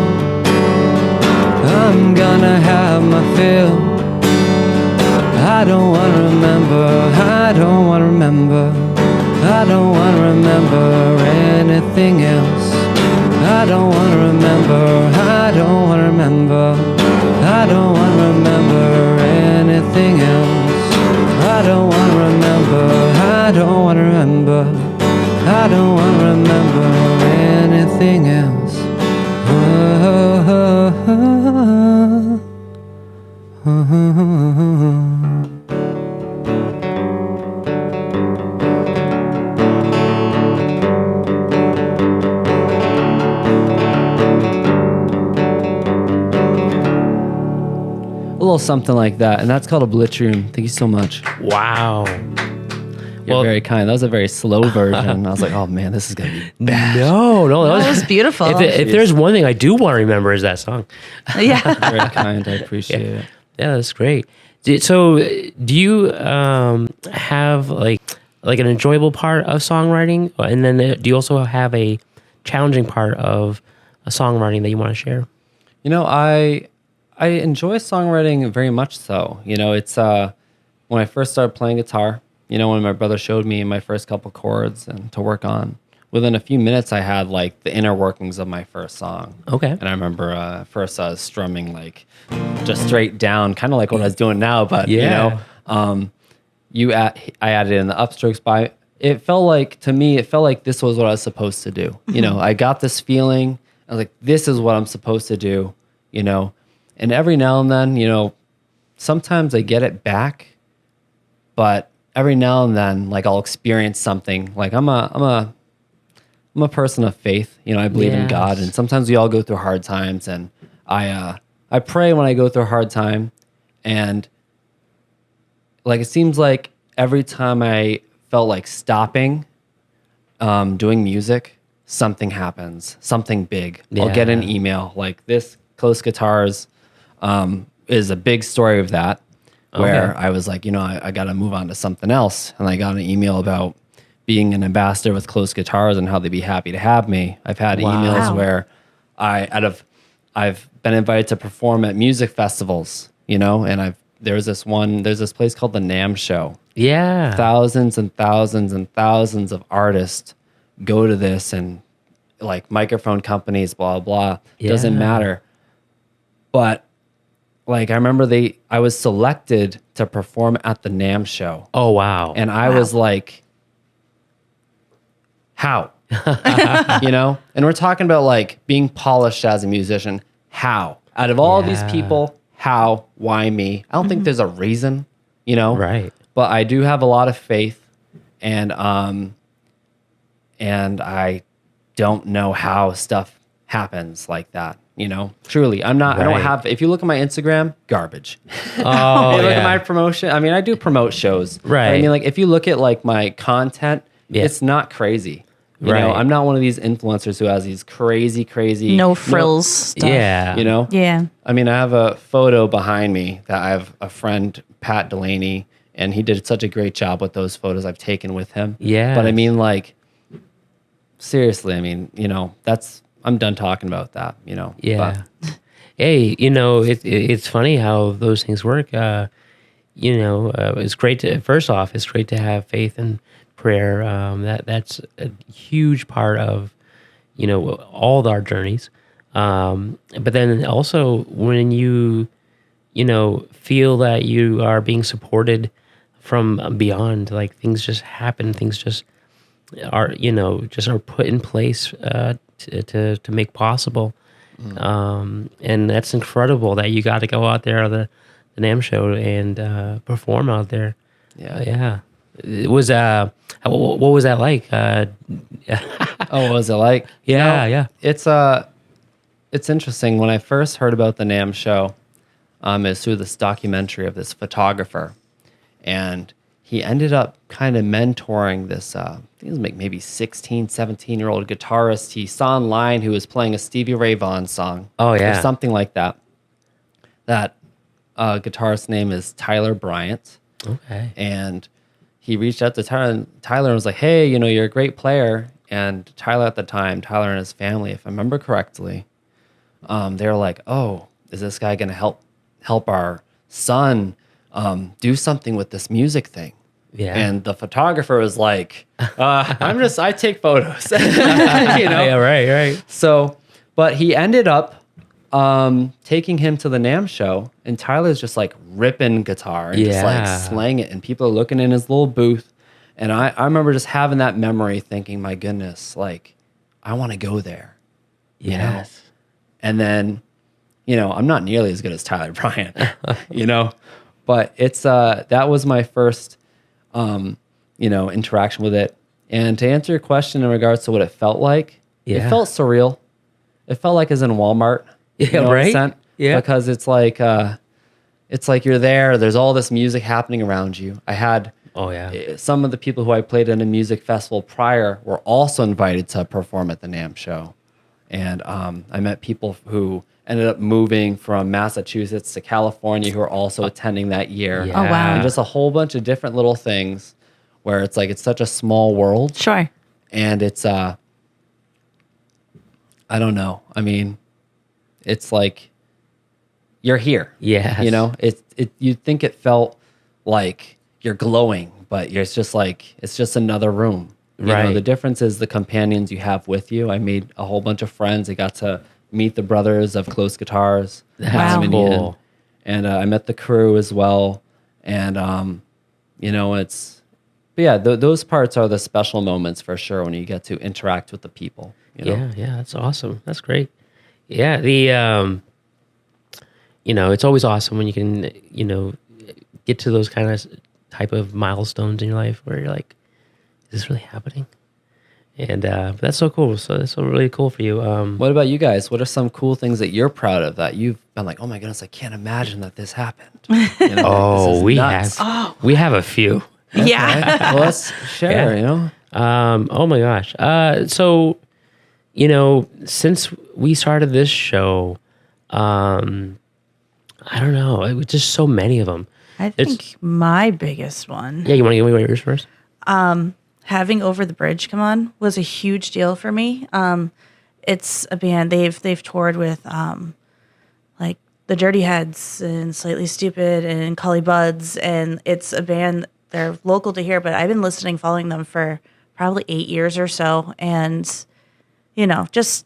I'm gonna have my fill. I don't wanna remember, I don't wanna remember, I don't wanna remember anything else. I don't wanna remember, I don't wanna remember, I don't wanna remember anything else. I don't wanna remember, I don't wanna remember, I don't wanna remember anything else. A little something like that, and that's called a Blitzroom. Thank you so much. Wow. You're Well- very kind. That was a very slow version. I was like, oh man, this is gonna be bad. No, That was beautiful. If there's one thing I do want to remember is that song. Yeah. Very kind. I appreciate it. Yeah, that's great. So, do you have like an enjoyable part of songwriting, and then do you also have a challenging part of a songwriting that you want to share? You know, I enjoy songwriting very much so. You know, it's when I first started playing guitar, you know, when my brother showed me my first couple chords and to work on, within a few minutes I had like the inner workings of my first song. Okay. And I remember first I was strumming like just straight down, kind of like what I was doing now, but Yeah. you know, I added in the upstrokes by it felt like to me this was what I was supposed to do. You know, I got this feeling. I was like, this is what I'm supposed to do, you know. And every now and then, you know, sometimes I get it back, but every now and then, like I'll experience something. Like I'm a person of faith. You know, I believe in God, and sometimes we all go through hard times. And I pray when I go through a hard time, and like it seems like every time I felt like stopping doing music, something happens, something big. I'll get an email like this. Close Guitars is a big story of that, where I was like, you know, I got to move on to something else. And I got an email about being an ambassador with Close Guitars and how they'd be happy to have me. I've had emails where I've been invited to perform at music festivals, you know, and there's this place called the NAMM Show. Yeah. Thousands and thousands and thousands of artists go to this, and like microphone companies, blah, blah, doesn't Yeah. matter. But like, I remember I was selected to perform at the NAMM Show. Oh, wow. And I was like, how? You know? And we're talking about like being polished as a musician. How? Out of all these people, how? Why me? I don't think there's a reason, you know? Right. But I do have a lot of faith, and I don't know how stuff happens like that. You know, truly, I don't have, if you look at my Instagram, garbage. Oh, You look yeah. at my promotion. I mean, I do promote shows. Right. But I mean, like, if you look at like my content, it's not crazy. You know, Right. I'm not one of these influencers who has these crazy, No frills stuff. Yeah. You know? Yeah. I mean, I have a photo behind me that I have a friend, Pat Delaney, and he did such a great job with those photos I've taken with him. Yeah. But I mean, like, seriously, I mean, you know, I'm done talking about that, you know? Yeah. Hey, you know, it's funny how those things work. You know, it's great first off, it's great to have faith and prayer. That's a huge part of, you know, all our journeys. But then also when you know, feel that you are being supported from beyond, like things just happen, things just are, you know, just are put in place to make possible. And that's incredible that you got to go out there on the NAMM Show and perform out there. Yeah. Yeah. It was what was that like? Oh, what was it like? Yeah. It's interesting. When I first heard about the NAMM show, is through this documentary of this photographer, and he ended up kind of mentoring this, I think it was maybe 16, 17-year-old guitarist he saw online who was playing a Stevie Ray Vaughan song. Oh, yeah. Or something like that. That guitarist's name is Tyler Bryant. Okay. And he reached out to Tyler and was like, hey, you're a great player. And Tyler at the time, Tyler and his family, if I remember correctly, they were like, oh, is this guy going to help our son do something with this music thing? Yeah. And the photographer was like, I take photos. Yeah, right. So, but he ended up taking him to the NAMM show, and Tyler's just like ripping guitar and just like slaying it, and people are looking in his little booth. And I remember just having that memory thinking, my goodness, like, I want to go there. You know? And then, I'm not nearly as good as Tyler Bryant, but it's, that was my first, interaction with it. And to answer your question in regards to what it felt like, it felt surreal. It felt like it's in Walmart. Right. Yeah. Because it's like you're there. There's all this music happening around you. I had some of the people who I played in a music festival prior were also invited to perform at the NAMM show, and I met people who ended up moving from Massachusetts to California who are also attending that year. Yeah. Oh, wow. And just a whole bunch of different little things where it's like it's such a small world. Sure. And it's I don't know. I mean, it's like you're here. Yes. You'd think it felt like you're glowing, but it's just another room. Right. The difference is the companions you have with you. I made a whole bunch of friends. I got to meet the brothers of Close Guitars. That's cool. And I met the crew as well. And, those parts are the special moments for sure when you get to interact with the people. Yeah, that's awesome. That's great. Yeah, it's always awesome when you can, get to those kind of type of milestones in your life where you're like, is this really happening? And that's so cool. So that's so really cool for you. What about you guys? What are some cool things that you're proud of that you've been like, oh my goodness, I can't imagine that this happened? We nuts. have a few. Yeah. Well, let's share, Oh my gosh. So, since we started this show, I don't know. It was just so many of them. I think my biggest one. Yeah, you want to give me yours first? Having Over the Bridge come on was a huge deal for me. It's a band they've toured with like the Dirty Heads and Slightly Stupid and Cully Buds, and it's a band, they're local to here, but I've been following them for probably 8 years or so, and just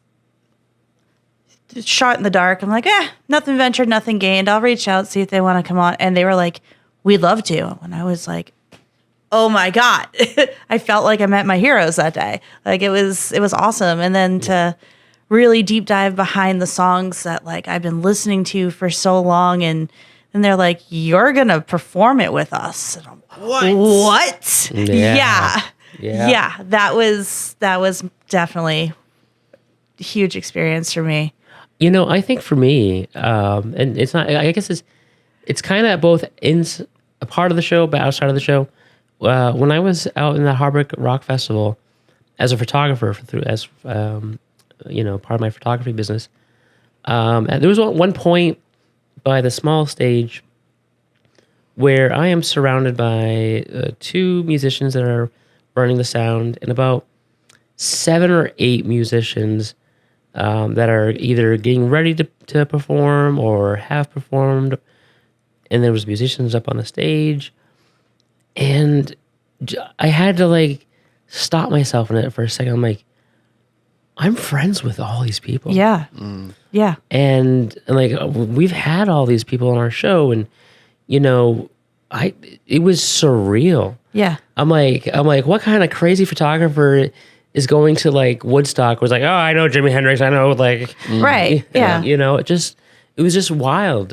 shot in the dark. I'm like, nothing ventured, nothing gained. I'll reach out, see if they want to come on, and they were like, we'd love to. And I was like, oh my God. I felt like I met my heroes that day. Like it was awesome. And then to really deep dive behind the songs that like I've been listening to for so long, and they're like, you're gonna perform it with us. And I'm, what? Yeah. That was definitely a huge experience for me. I think for me, and it's not, I guess it's kind of both in a part of the show, but outside of the show. When I was out in the Harburg Rock Festival as a photographer, part of my photography business, and there was one point by the small stage where I am surrounded by two musicians that are running the sound, and about 7 or 8 musicians that are either getting ready to perform or have performed, and there was musicians up on the stage. And I had to like stop myself in it for a second. I'm like, I'm friends with all these people. Yeah. Yeah. And like we've had all these people on our show, and it was surreal. Yeah. I'm like, what kind of crazy photographer is going to like Woodstock? Was like, oh, I know Jimi Hendrix. I know like, right. Yeah. It was just wild.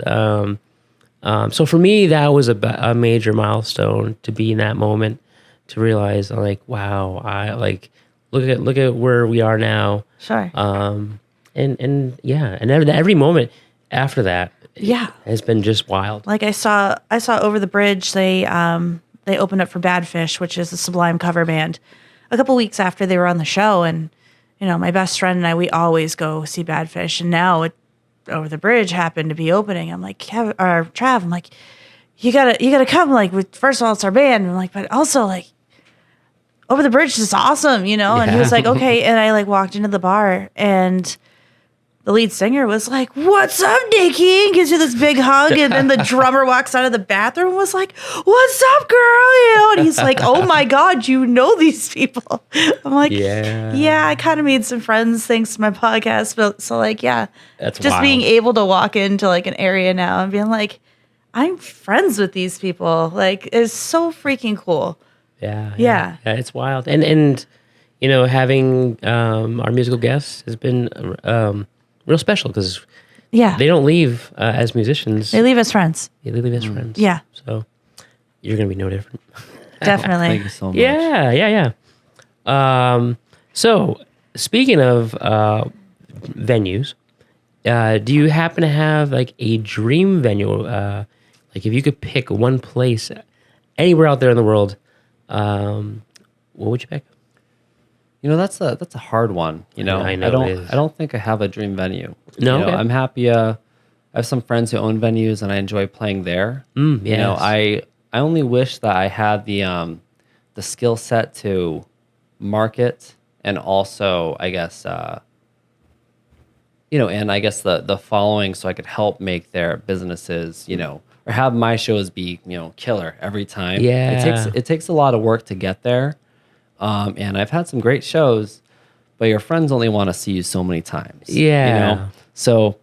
So for me, that was a major milestone to be in that moment. to realize like, wow, I like look at where we are now. Sure. And yeah, and every moment after that, Yeah. has been just wild. Like I saw Over the Bridge, they opened up for Bad Fish, which is a Sublime cover band, a couple weeks after they were on the show. And, you know, my best friend and I, we always go see Bad Fish. And now Over the Bridge happened to be opening. I'm like, Trav, I'm like, you gotta come. Like, first of all, it's our band. I'm like, but also like, Over the Bridge is awesome, you know? And he was like, okay. And I like walked into the bar and the lead singer was like, "What's up, Nikki?" And gives you this big hug. And then the drummer walks out of the bathroom and was like, "What's up, girl?" You know? And he's like, "Oh my God, you know these people." I'm like, yeah, I kind of made some friends thanks to my podcast. But so like, yeah, That's just wild. being able to walk into like an area now and being like, I'm friends with these people. Like, is so freaking cool. Yeah, it's wild. And you know, having our musical guests has been real special because Yeah. they don't leave as musicians. They leave as friends. They leave as friends. Yeah. So you're gonna be no different. Definitely. Thank you so much. Yeah. So speaking of venues, do you happen to have like a dream venue? Like if you could pick one place anywhere out there in the world, what would you pick? You know, that's a hard one. You know, I know it is. I don't think I have a dream venue. No? You know, Okay. I'm happy. I have some friends who own venues, and I enjoy playing there. You know, yes. I only wish that I had the skill set to market, and also, I guess, you know, and I guess the following, so I could help make their businesses, you know, or have my shows be, you know, killer every time. Yeah. It takes a lot of work to get there. And I've had some great shows, but your friends only want to see you so many times. Yeah. You know? So,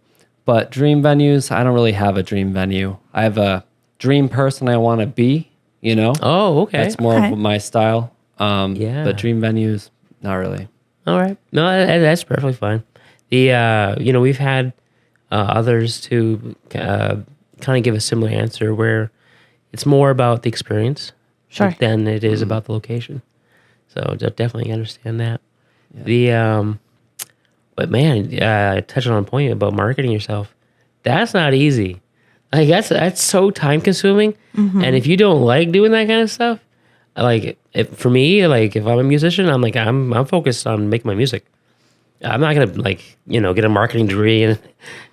but dream venues, I don't really have a dream venue. I have a dream person I want to be, you know? Oh, okay. That's more Okay. of my style. Yeah. But dream venues, not really. All right. No, that's perfectly fine. The you know, we've had others to kind of give a similar answer where it's more about the experience Sure. than it is about the location. So definitely understand that. The but man, touching on a point about marketing yourself, that's not easy. Like that's so time consuming. And if you don't like doing that kind of stuff, like for me, like if I'm a musician, I'm like I'm focused on making my music. I'm not gonna like, you know, get a marketing degree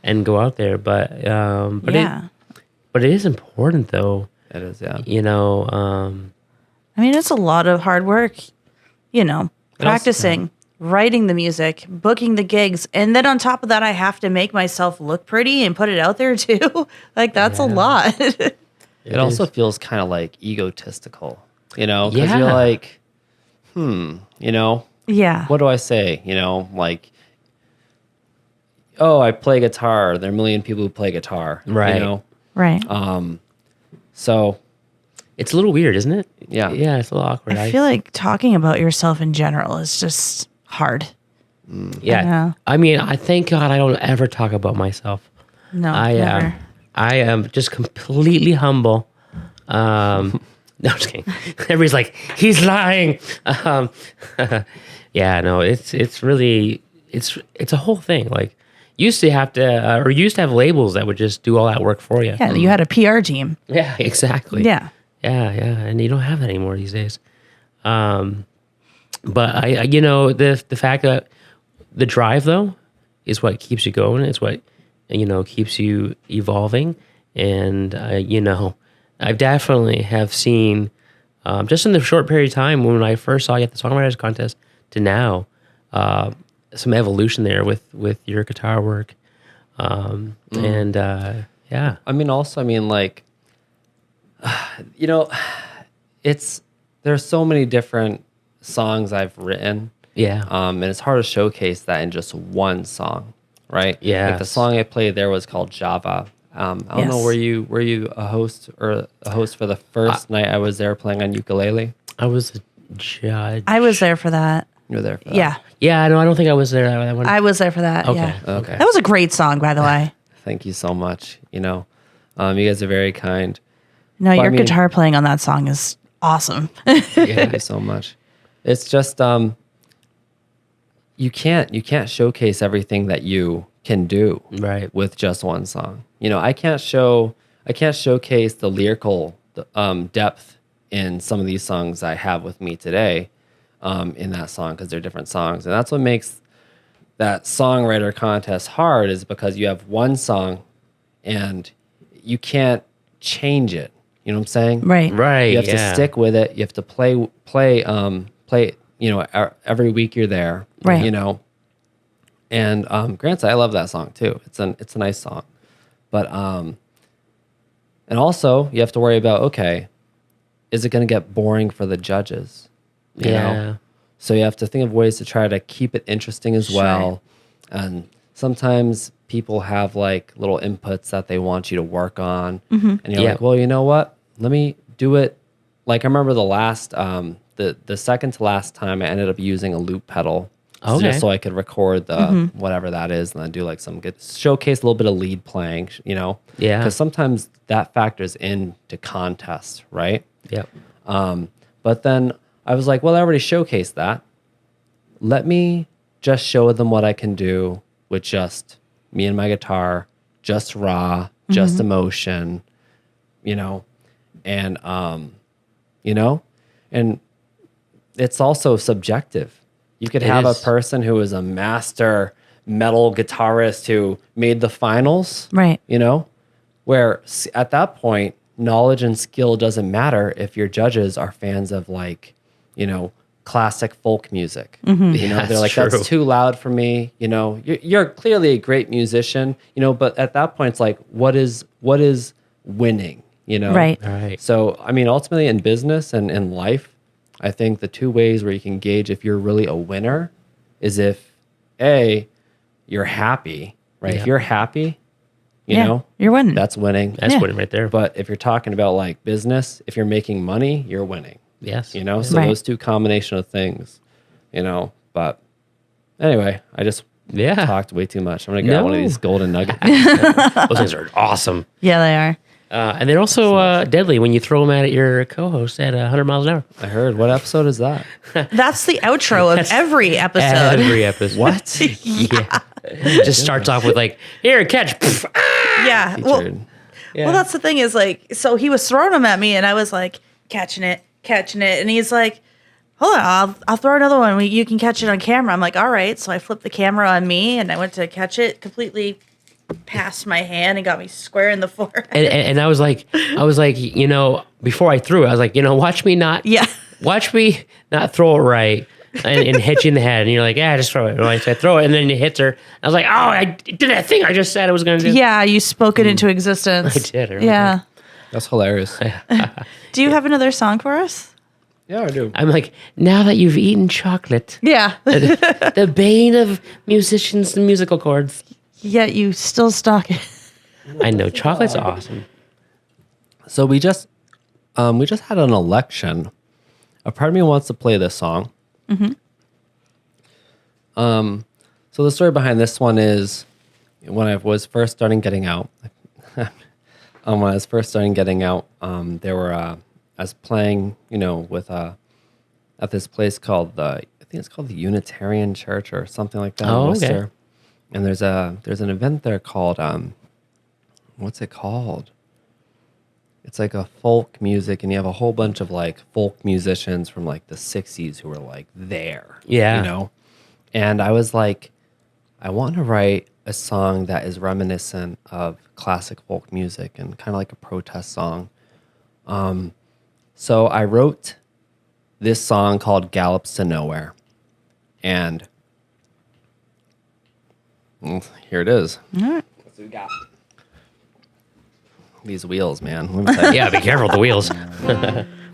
and go out there, but Yeah. it is important though. It is, yeah. You know, I mean, it's a lot of hard work, you know, practicing, writing the music, booking the gigs. And then on top of that, I have to make myself look pretty and put it out there too. Like, that's a lot. It also feels kind of like egotistical, you know? Because Yeah. you're like, you know, Yeah. what do I say? You know, like, oh, I play guitar. There are a million people who play guitar. Right. You know? Right. So, it's a little weird, isn't it? Yeah. Yeah, it's a little awkward. I feel like talking about yourself in general is just hard. yeah. Yeah. I mean, I thank God I don't ever talk about myself. No, I am just completely humble. No, I'm just kidding. Everybody's like, he's lying. Yeah, no, it's really it's a whole thing. Like used to have labels that would just do all that work for you. Yeah, you had a PR team. Yeah, exactly. Yeah. Yeah, and you don't have that anymore these days. But I you know, the fact that the drive though is what keeps you going. It's what, you know, keeps you evolving. And you know, I definitely have seen just in the short period of time when I first saw you at the songwriters contest to now, some evolution there with your guitar work. And yeah. I mean, also, I mean, like, you know, there's so many different songs I've written. Yeah. And it's hard to showcase that in just one song, right? Yes. Like the song I played there was called Java. I don't know, Yes. were you a host for the first night I was there playing on ukulele? I was a judge. I was there for that. You were there for that? Yeah. Yeah, no, I don't think I was there. That one. I was there for that. Okay. Yeah. Okay. That was a great song, by the way. Thank you so much. You know, you guys are very kind. No, Well, I your mean- guitar playing on that song is awesome. Thank you so much. It's just you can't showcase everything that you can do Right. with just one song. You know, I can't showcase the lyrical depth in some of these songs I have with me today in that song because they're different songs. And that's what makes that songwriter contest hard, is because you have one song and you can't change it. You know what I'm saying? Right. Right. You have yeah. to stick with it. You have to play, you know, every week you're there, Right. you know. And granted, I love that song too. It's a nice song. But and also you have to worry about, okay, is it going to get boring for the judges? You know? So you have to think of ways to try to keep it interesting as well. And sometimes people have like little inputs that they want you to work on. And you're Yeah. like, well, you know what? Let me do it. Like I remember the last, the second to last time I ended up using a loop pedal. Okay. Just so I could record the whatever that is, and then do like some good showcase a little bit of lead playing, you know? Yeah. Because sometimes that factors into contests, right? Yep. But then I was like, well, I already showcased that. Let me just show them what I can do with just me and my guitar, just raw, just emotion, you know, and and it's also subjective. You could have a is. person who is a master metal guitarist who made the finals, Right. you know, where at that point, knowledge and skill doesn't matter if your judges are fans of like, you know, classic folk music. You know, Yeah, they're like, true. that's too loud for me. You know, you're clearly a great musician, you know, but at that point, it's like, what is winning, you know? Right. Right. So, I mean, ultimately in business and in life, I think the two ways where you can gauge if you're really a winner is if A, you're happy, right? Yeah. If you're happy, you Yeah, know, you're winning. that's winning. That's Yeah. winning right there. But if you're talking about like business, if you're making money, you're winning, yes. you know? So Right. those two combination of things, you know, but anyway, I just Yeah. talked way too much. I'm going to grab one of No. these golden nuggets. Those things are awesome. Yeah, they are. And they're also deadly when you throw them at your co-host at 100 miles an hour. I heard. What episode is that? That's the outro of every episode. Every episode. What? Yeah. Just starts off with like, here, catch. Pff, ah. Yeah. Well, Featured. Yeah. well, that's the thing is like, so he was throwing them at me and I was like, catching it. And he's like, hold on, I'll throw another one. You can catch it on camera. I'm like, all right. So I flipped the camera on me and I went to catch it, completely past my hand and got me square in the forehead. And I was like, you know, before I threw it, I was like, you know, watch me not throw it right and hit you in the head. And you're like, yeah, just throw it. And so I throw it and then it hits her. I was like, oh, I did that thing I just said I was going to do. Yeah, you spoke it into existence. I did, I really Yeah. That's hilarious. Do you have another song for us? Yeah, I do. I'm like, now that you've eaten chocolate, Yeah. the bane of musicians and musical chords. Yet you still stalk it. I know chocolate's awesome. So we just had an election. A part of me wants to play this song. So the story behind this one is when I was first starting getting out. There were I was playing, you know, with at this place called I think it's called the Unitarian Church or something like that. Oh, in okay. Worcester. And there's an event there called what's it called? It's like a folk music, and you have a whole bunch of like folk musicians from like the 60s who were like there. Yeah. You know? And I was like, I want to write a song that is reminiscent of classic folk music and kind of like a protest song. So I wrote this song called Gallops to Nowhere. And here it is. All right. What we got? These wheels, man. Let me tell you. Yeah, be careful with the wheels.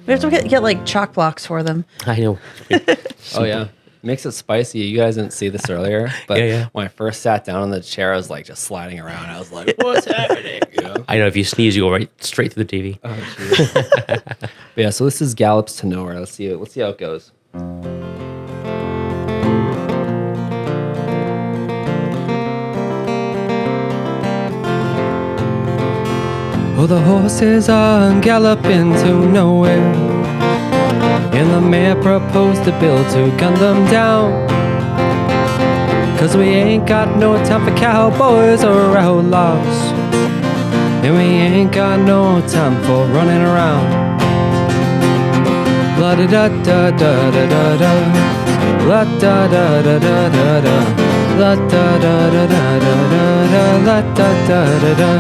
We have to get like chalk blocks for them. I know. Oh yeah, makes it spicy. You guys didn't see this earlier, but Yeah. when I first sat down on the chair, I was like just sliding around. I was like, "What's happening?" You know? I know if you sneeze, you go right straight through the TV. But yeah, so this is Gallops to Nowhere. Let's see how it goes. Oh, the horses are galloping to nowhere. And the mayor proposed a bill to gun them down. 'Cause we ain't got no time for cowboys or outlaws. And we ain't got no time for running around. La da da da da da da da. La da da da da da da. La da da da da da da. La da da da da.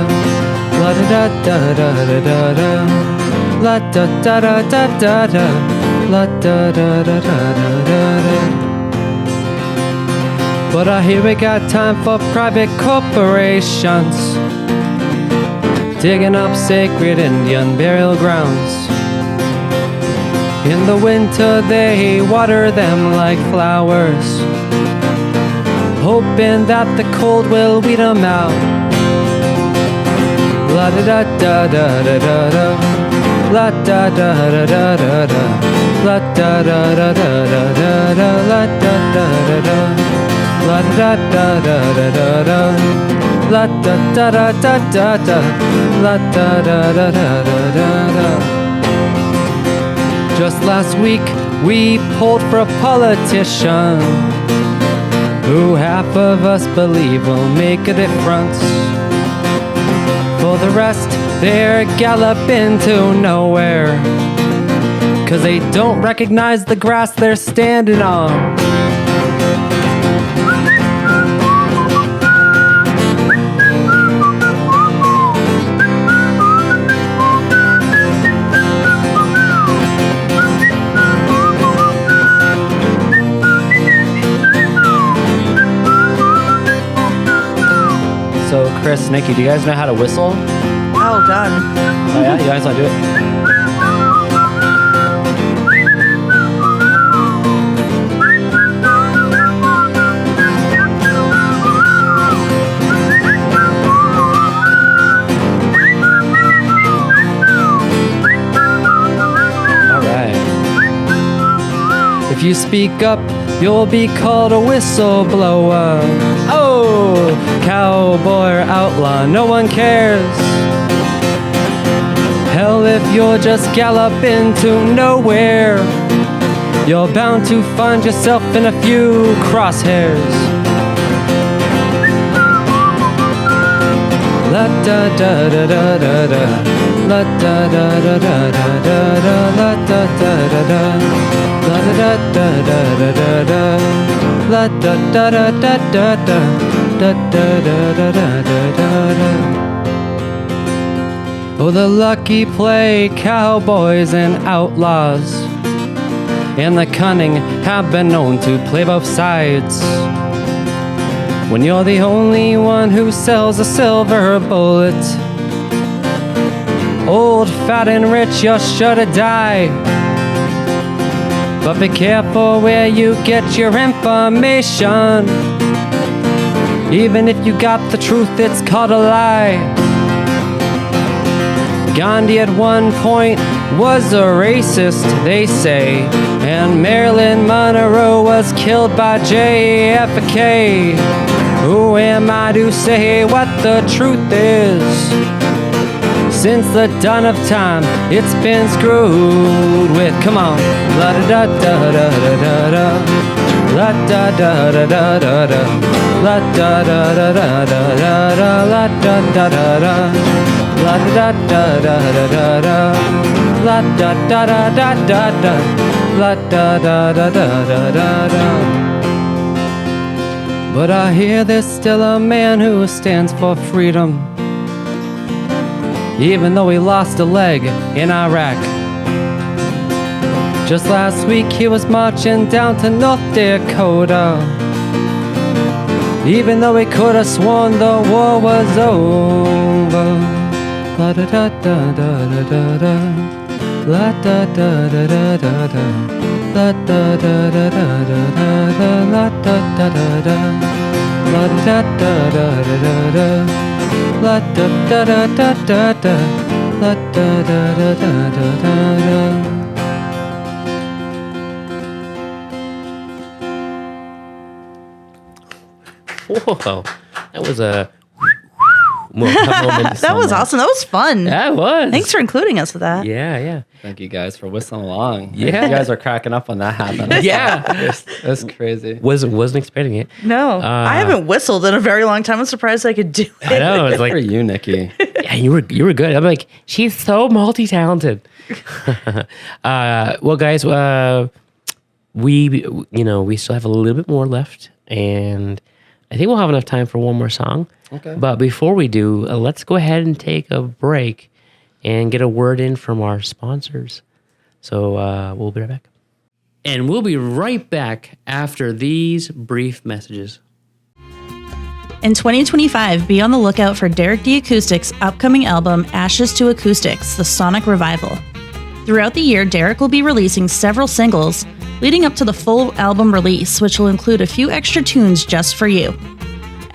La da da da da da da. La da da da da da da. La da da da da da da. But I hear we got time for private corporations digging up sacred Indian burial grounds. In the winter they water them like flowers, hoping that the cold will weed them out. La da da da da da da da. La da da da da da da. La da da da da da da da. La da da da da. La da da da da da da. La da da da da da da. La da da da da da da. Just last week we polled for a politician who half of us believe will make a difference. For the rest, they're galloping to nowhere, 'cause they don't recognize the grass they're standing on. So, Chris, Nikki, do you guys know how to whistle? Oh, God. Oh, yeah? You guys want to do it? All right. If you speak up, you'll be called a whistleblower. Oh, cowboy or outlaw, no one cares. Hell, if you're just galloping to nowhere, you're bound to find yourself in a few crosshairs. La da da da da da da. La da da da da da da da. La da da da da. La da da da da da da. La da da da da da da. Da da da da da da da. Oh, the lucky play cowboys and outlaws, and the cunning have been known to play both sides. When you're the only one who sells a silver bullet, old, fat, and rich, you're sure to die. But be careful where you get your information. Even if you got the truth, it's called a lie. Gandhi at one point was a racist, they say, and Marilyn Monroe was killed by JFK. Who am I to say what the truth is? Since the dawn of time, it's been screwed with. Come on. La da da da da da da. La da da da da da da. La da da da da da da. La da da da da. La da da da da da da. La da da da da da da. La da da da da da da da. But I hear there's still a man who stands for freedom, even though he lost a leg in Iraq. Just last week he was marching down to North Dakota, even though he could have sworn the war was over. La da da da da da da da. La da da da da da da. La da da da da da da. La da da da da. La da da da da da. La da da da da da da. La da da da da da da. Whoa, that was a moment. That was awesome. That was fun. That was. Thanks for including us with that. Yeah. Thank you guys for whistling along. Yeah. You guys are cracking up when that happened. Yeah. That's crazy. Wasn't expecting it. No, I haven't whistled in a very long time. I'm surprised I could do it. I know. It's For like, you, Nikki. yeah, you were good. I'm like, she's so multi-talented. Well, guys, we still have a little bit more left, and I think we'll have enough time for one more song. Okay. But before we do, let's go ahead and take a break and get a word in from our sponsors. So we'll be right back. And we'll be right back after these brief messages. In 2025, be on the lookout for Derek D. Acoustic's upcoming album, Ashes to Acoustics, The Sonic Revival. Throughout the year, Derek will be releasing several singles leading up to the full album release, which will include a few extra tunes just for you.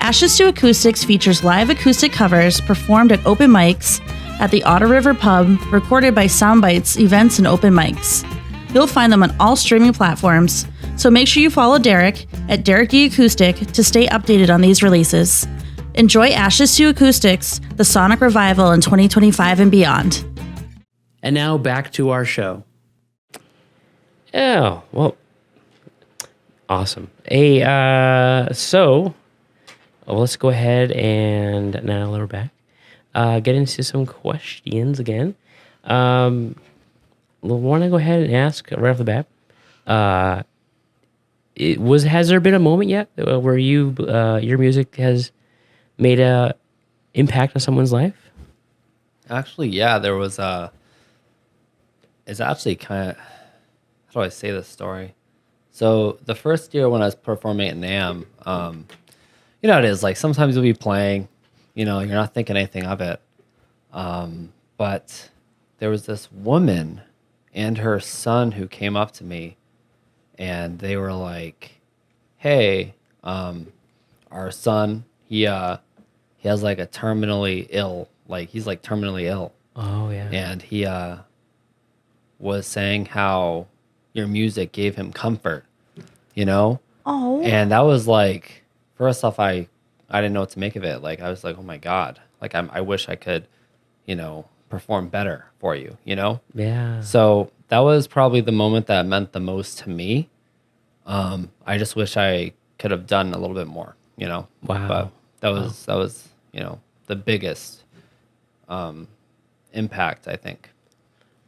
Ashes to Acoustics features live acoustic covers performed at open mics at the Otter River Pub, recorded by Soundbites events and open mics. You'll find them on all streaming platforms, so make sure you follow Derek at Derek D. Acoustic to stay updated on these releases. Enjoy Ashes to Acoustics, The Sonic Revival in 2025 and beyond. And now back to our show. Oh, well, awesome. Hey, so let's go ahead and now we're back. Get into some questions again. Want to go ahead and ask right off the bat. Has there been a moment yet where your music has made a impact on someone's life? Actually, yeah, there was it's actually kind of, how do I say this story? So the first year when I was performing at NAMM, you know how it is, like sometimes you'll be playing, you're not thinking anything of it. But there was this woman and her son who came up to me, and they were like, hey, our son, he has like a terminally ill, like he's like terminally ill. Oh, yeah. And he was saying how your music gave him comfort, Oh. And that was like, first off, I didn't know what to make of it. Like, I was like, oh my God, like I wish I could, perform better for you, Yeah. So that was probably the moment that meant the most to me. I just wish I could have done a little bit more, Wow. But that was, the biggest impact, I think.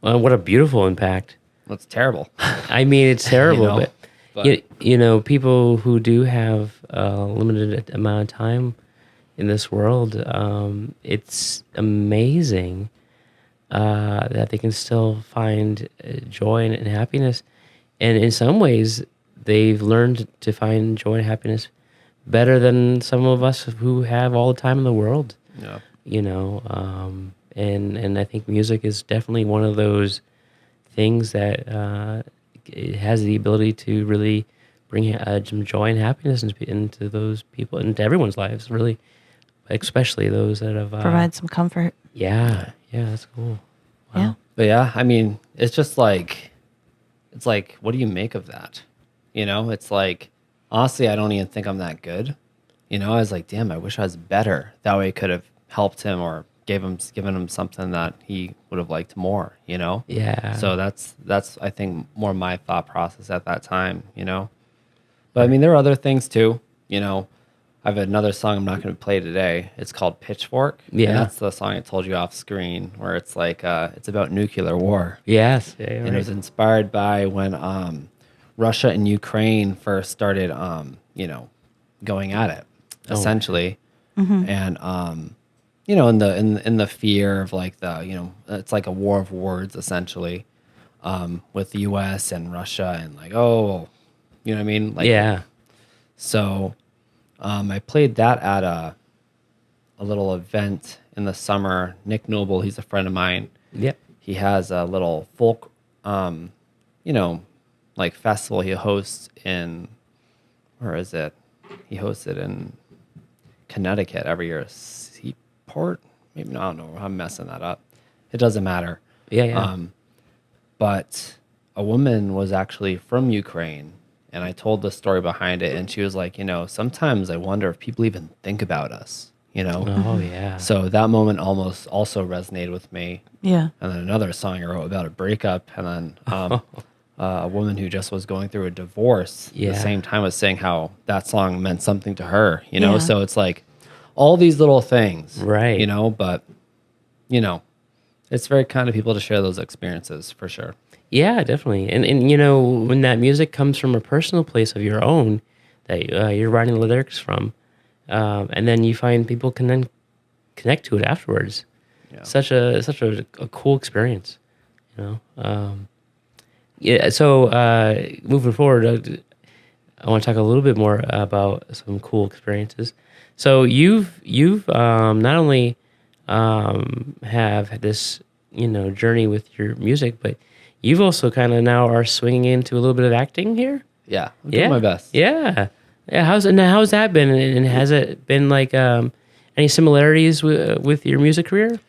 Well, what a beautiful impact. That's terrible. I mean, it's terrible, but but people who do have a limited amount of time in this world, it's amazing that they can still find joy and happiness. And in some ways, they've learned to find joy and happiness better than some of us who have all the time in the world. Yeah. And I think music is definitely one of those things that it has the ability to really bring some joy and happiness into those people, into everyone's lives, really, especially those that have Provide some comfort. Yeah, that's cool. Wow. Yeah. But yeah, I mean, it's just like, what do you make of that? It's like, honestly, I don't even think I'm that good. I was like, damn, I wish I was better. That way I could have helped him or given him something that he would have liked more, Yeah. So that's I think more my thought process at that time, But I mean, there are other things too, I have another song I'm not going to play today. It's called Pitchfork. Yeah. And that's the song I told you off screen, where it's like, it's about nuclear war. Yes. Yeah, And it was inspired by when Russia and Ukraine first started, going at it, essentially. And in the fear of like it's like a war of words essentially, with the U.S. and Russia and like, oh, you know what I mean? Like, yeah. So, I played that at a little event in the summer. Nick Noble, he's a friend of mine. Yeah. He has a little folk, like festival he hosts in, where is it? He hosts it in Connecticut every year. Seaport? Maybe, I don't know. I'm messing that up. It doesn't matter. Yeah. But a woman was actually from Ukraine, and I told the story behind it, and she was like, sometimes I wonder if people even think about us, you know? Oh yeah. So that moment almost also resonated with me. Yeah. And then another song I wrote about a breakup, and then a woman who just was going through a divorce Yeah. at the same time was saying how that song meant something to her, you know? Yeah. So it's like all these little things, Right. you know, but, you know, it's very kind of people to share those experiences for sure. Yeah, definitely. And you know, when that music comes from a personal place of your own that you're writing the lyrics from, and then you find people can then connect to it afterwards. Yeah. Such a cool experience, you know. Yeah. So moving forward, I want to talk a little bit more about some cool experiences. So you've not only have had this, you know, journey with your music, but you've also kind of now are swinging into a little bit of acting here. Yeah. I'm doing my best. Yeah. Yeah. How's that been? And has it been like any similarities with your music career?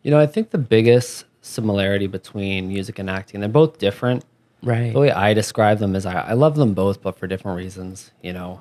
You know, I think the biggest similarity between music and acting, they're both different. Right. The way I describe them is I love them both, but for different reasons. You know,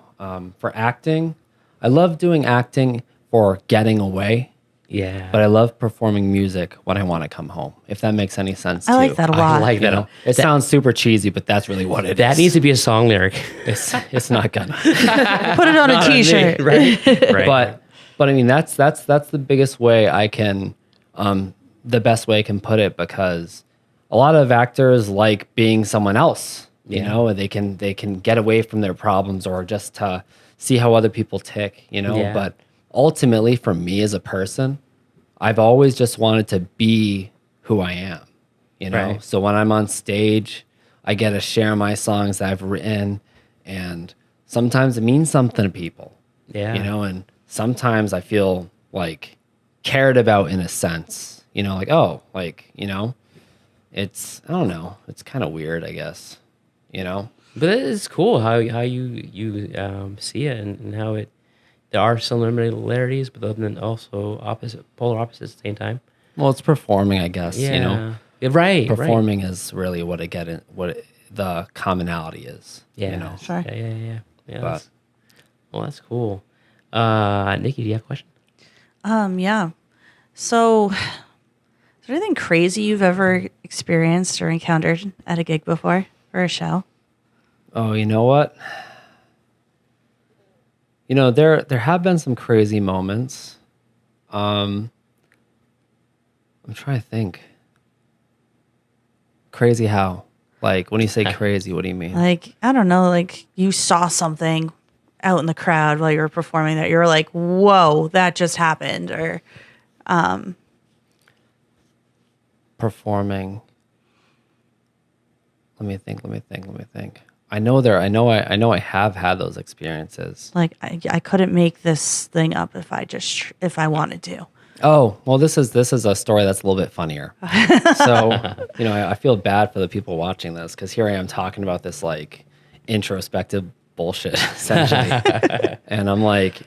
for acting, I love doing acting for getting away, Yeah. but I love performing music when I want to come home, if that makes any sense I to like you. that a I lot. like You that. know, it sounds super cheesy, but that's really what it That is. needs to be a song lyric. It's not gonna. Put it on a t-shirt. Right. Right. But I mean that's the biggest way I can, the best way I can put it, because a lot of actors like being someone else. You know, and they can get away from their problems or just to see how other people tick. You know, Yeah. but ultimately for me as a person, I've always just wanted to be who I am. You know, Right. so when I'm on stage, I get to share my songs that I've written, and sometimes it means something to people. Yeah. You know, and sometimes I feel like cared about in a sense, you know, like, oh, like, you know, I don't know, it's kind of weird, I guess, you know? But it's cool how you see it and how there are similarities, but then also polar opposites at the same time. Well, it's performing, I guess, you know? Yeah, right. Performing is really what the commonality is, Yeah. you know? Sure. Yeah. But- That's cool. Nikki, do you have a question? Yeah. So, is there anything crazy you've ever experienced or encountered at a gig before or a show? Oh, you know what? You know, there have been some crazy moments. I'm trying to think. Crazy how? Like, when you say crazy, what do you mean? Like, I don't know, like you saw something out in the crowd while you were performing that you were like, whoa, that just happened. Or, Performing. Let me think. I know I have had those experiences. like, I couldn't make this thing up if I wanted to. Oh, well, this is a story that's a little bit funnier. So, you know, I feel bad for the people watching this, because here I am talking about this like introspective bullshit, essentially. And I'm like,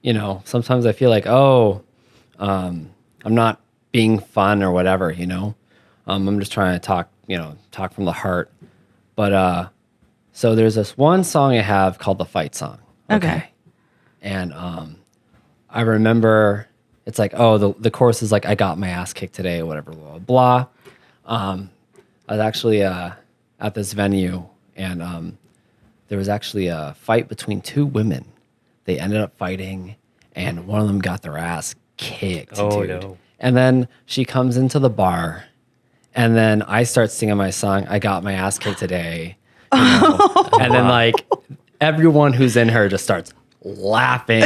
you know, sometimes I feel like, I'm not being fun or whatever, you know. I'm just trying to talk from the heart. But so there's this one song I have called the Fight Song. Okay. And I remember it's like, oh, the chorus is like, I got my ass kicked today, whatever, blah, blah, blah. I was actually at this venue, and there was actually a fight between two women. They ended up fighting, and one of them got their ass kicked. Oh, dude. no. And then she comes into the bar, and then I start singing my song, I got my ass kicked today. You know? And then like everyone who's in her just starts laughing,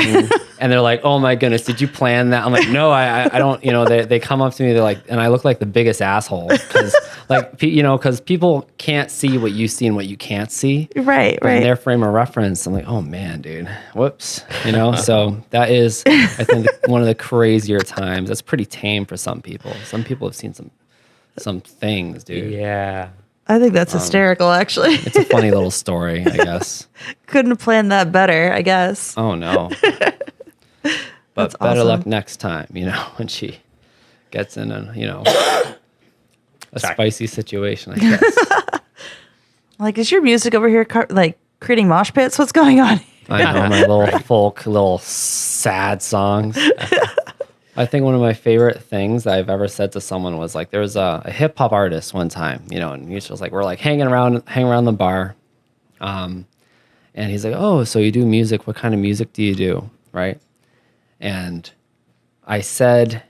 and they're like, oh my goodness, did you plan that? I'm like, no, I don't, you know. They come up to me, they're like, and I look like the biggest asshole, because like, you know, because people can't see what you see and what you can't see. Right, But in their frame of reference, I'm like, oh man, dude, whoops, you know. So that is, I think, one of the crazier times. That's pretty tame for some people. Some people have seen some things, dude. Yeah. I think that's hysterical, actually. It's a funny little story, I guess. Couldn't have planned that better, I guess. Oh no. But That's better awesome. luck next time, you know, when she gets in a spicy situation, I guess. Like, is your music over here like creating mosh pits? What's going on? I know, my little folk, little sad songs. I think one of my favorite things I've ever said to someone was like, there was a hip hop artist one time, and he was like, we're like hanging around the bar. And he's like, oh, so you do music. What kind of music do you do? Right. And I said,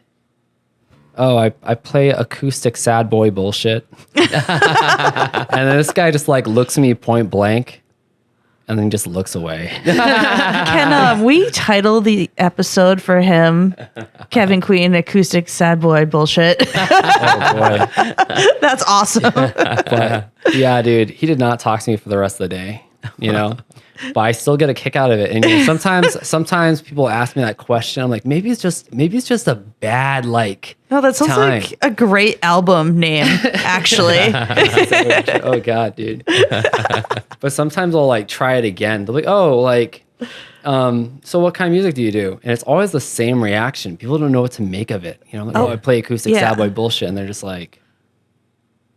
oh, I play acoustic sad boy bullshit. And then this guy just like looks at me point blank and then just looks away. Can we title the episode for him, Kvein, acoustic sad boy bullshit? Oh boy. That's awesome. But yeah, dude, he did not talk to me for the rest of the day, but I still get a kick out of it. And sometimes people ask me that question. I'm like, maybe it's just a bad No, that sounds time. like a great album name, actually. Oh God, dude. But sometimes I'll like try it again. They're like, oh, like, so what kind of music do you do? And it's always the same reaction. People don't know what to make of it. I'm like, I play acoustic sad boy bullshit, and they're just like,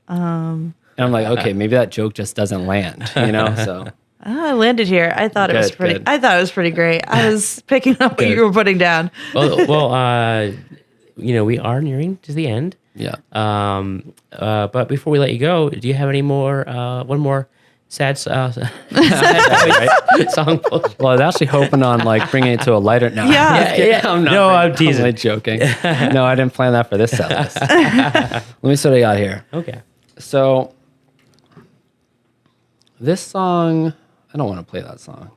and I'm like, okay, maybe that joke just doesn't land, So. I landed here. I thought it was pretty. Good. I thought it was pretty great. I was picking up what you were putting down. Well, we are nearing to the end. Yeah. But before we let you go, do you have any more? One more sad song. Well, I was actually hoping on like bringing it to a lighter. No, Yeah. I'm teasing. I'm joking. No, I didn't plan that for this set list. Let me see what I got here. Okay. So this song, I don't want to play that song.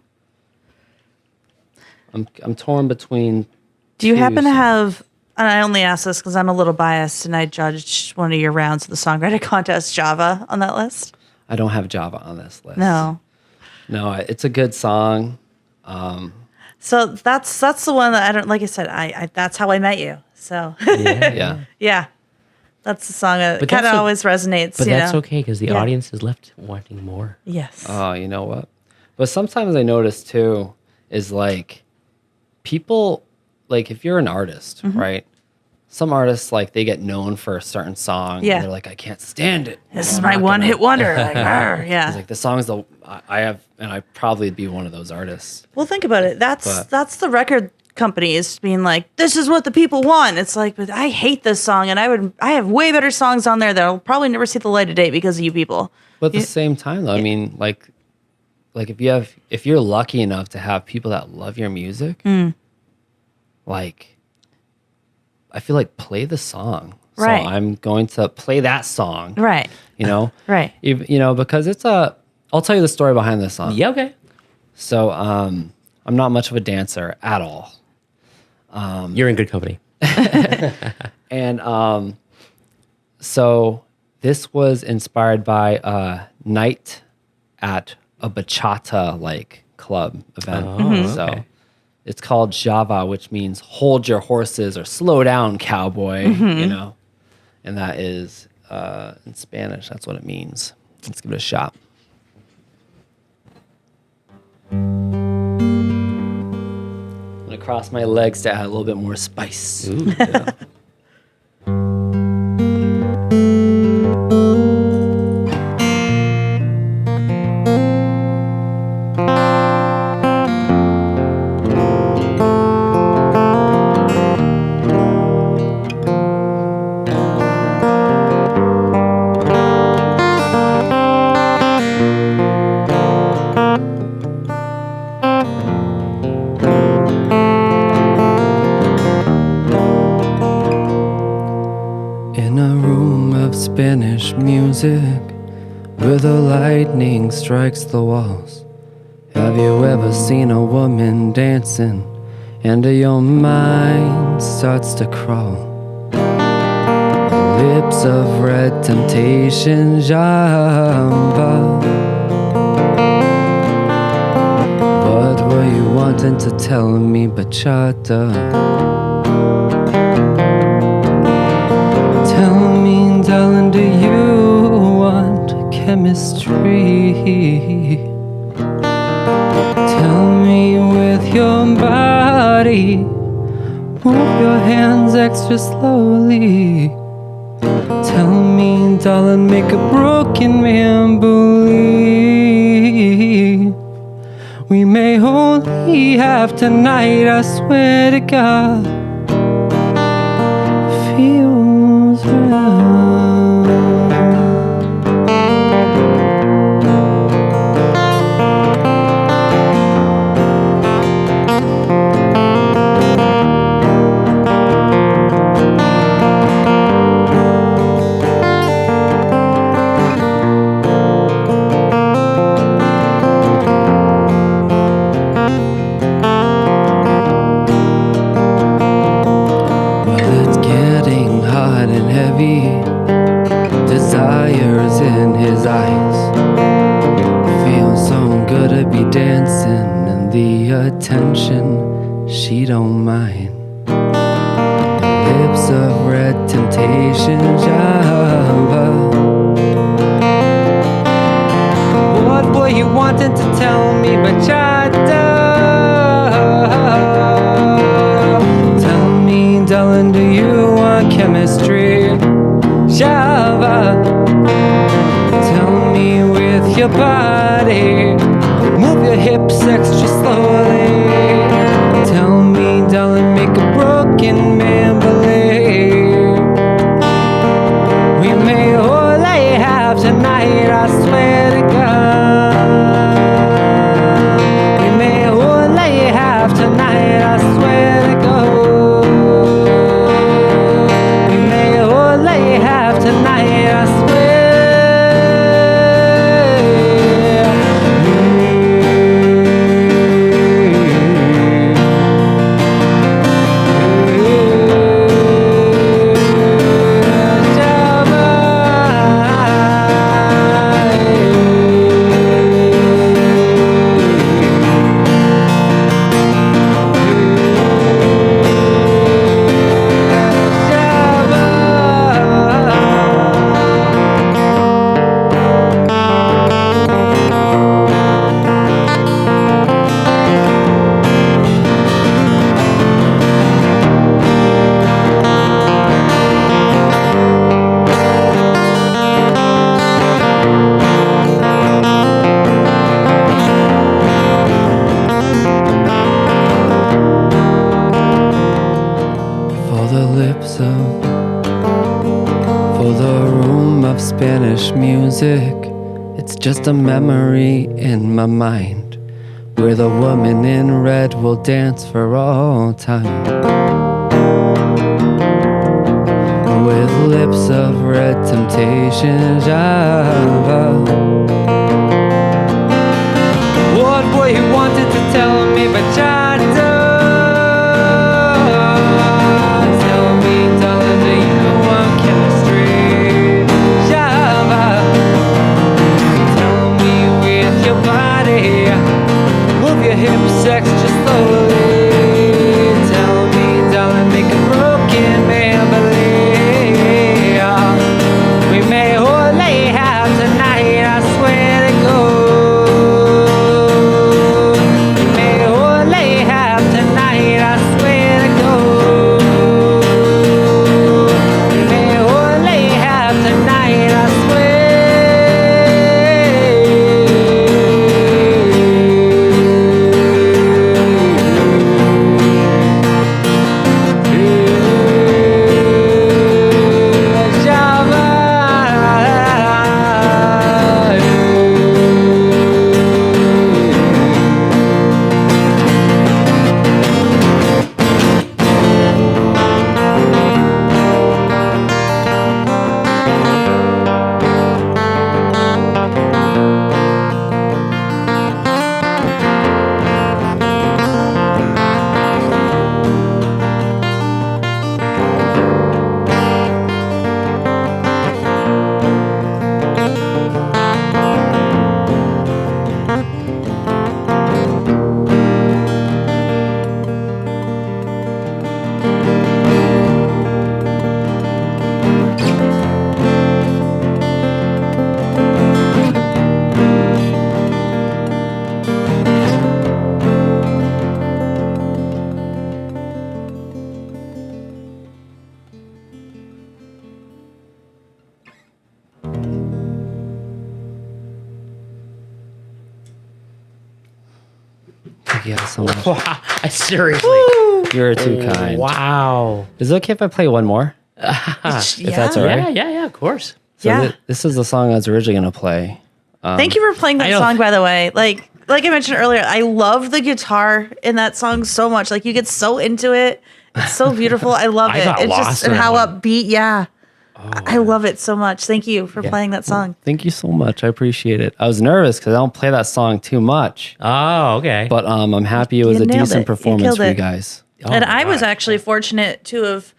I'm torn between. Do you two happen to songs. have? And I only ask this because I'm a little biased, and I judged one of your rounds of the songwriter contest, Java, on that list. I don't have Java on this list. No. It's a good song. So that's the one that I don't. Like I said, I that's how I met you. So Yeah. yeah, that's the song that But kind of that's always resonates. But you that's know? okay because the audience is left wanting more. Yes. Oh, you know what? But sometimes I notice too is like people, like if you're an artist, right? Some artists like they get known for a certain song. Yeah. And they're like, I can't stand it. This is my one-hit wonder. Like, yeah. It's like the song's I have, and I'd probably be one of those artists. Well, think about it. That's But- the record companies being like, this is what the people want. It's like, but I hate this song, and I have way better songs on there that'll probably never see the light of day because of you people. But at the same time, though, I mean, like if you're lucky enough to have people that love your music, like, I feel like play the song. Right. So I'm going to play that song. Right. Right. Because I'll tell you the story behind this song. Yeah, okay. So I'm not much of a dancer at all. You're in good company. And so this was inspired by a night at a bachata like club event. So it's called Java, which means hold your horses or slow down, cowboy, and that is in Spanish. That's what it means. Let's give it a shot. I'm gonna cross my legs to add a little bit more spice. Yeah. In a room of Spanish music, where the lightning strikes the walls, have you ever seen a woman dancing and your mind starts to crawl? Lips of red temptation, Java. What were you wanting to tell me, bachata? Tell me, darling, do you want chemistry? Tell me with your body, move your hands extra slowly. Tell me, darling, make a broken man believe. We may only have tonight, I swear to God. Feels right. Desires in his eyes. Feels so good to be dancing, and the attention she don't mind. Lips of red temptation, Java. What were you wanting to tell me, but Jada? Tell me, darling, do you want chemistry? Java, tell me with your body, move your hips extra slowly. Tell me, darling, make a broken man believe. We may only have tonight, I swear to God. We may only have tonight, I swear to God. Tonight, I swear. For the room of Spanish music, it's just a memory in my mind, where the woman in red will dance for all time, with lips of red temptation, Java. What were you wanted to tell me, but Jada? Tell me, darling, do you want chemistry? Java. Tell me with your body, move your hips extra slowly. Tell me, darling, make a broken man believe. We may only have tonight, I Thank you so much. Wow. Seriously. You're too kind. Wow. Is it okay if I play one more? If that's all right. Yeah, of course. So Yeah. this is the song I was originally going to play. Thank you for playing that I know. song, by the way. Like I mentioned earlier, I love the guitar in that song so much. Like you get so into it. It's so beautiful. I love I it. got It's lost just in and that how one. upbeat. Yeah. I love it so much. Thank you for playing that song. Thank you so much. I appreciate it. I was nervous because I don't play that song too much, Oh, okay. but I'm happy it was You a nailed decent it. You performance killed for you it. guys. Oh And my I was God. actually fortunate to have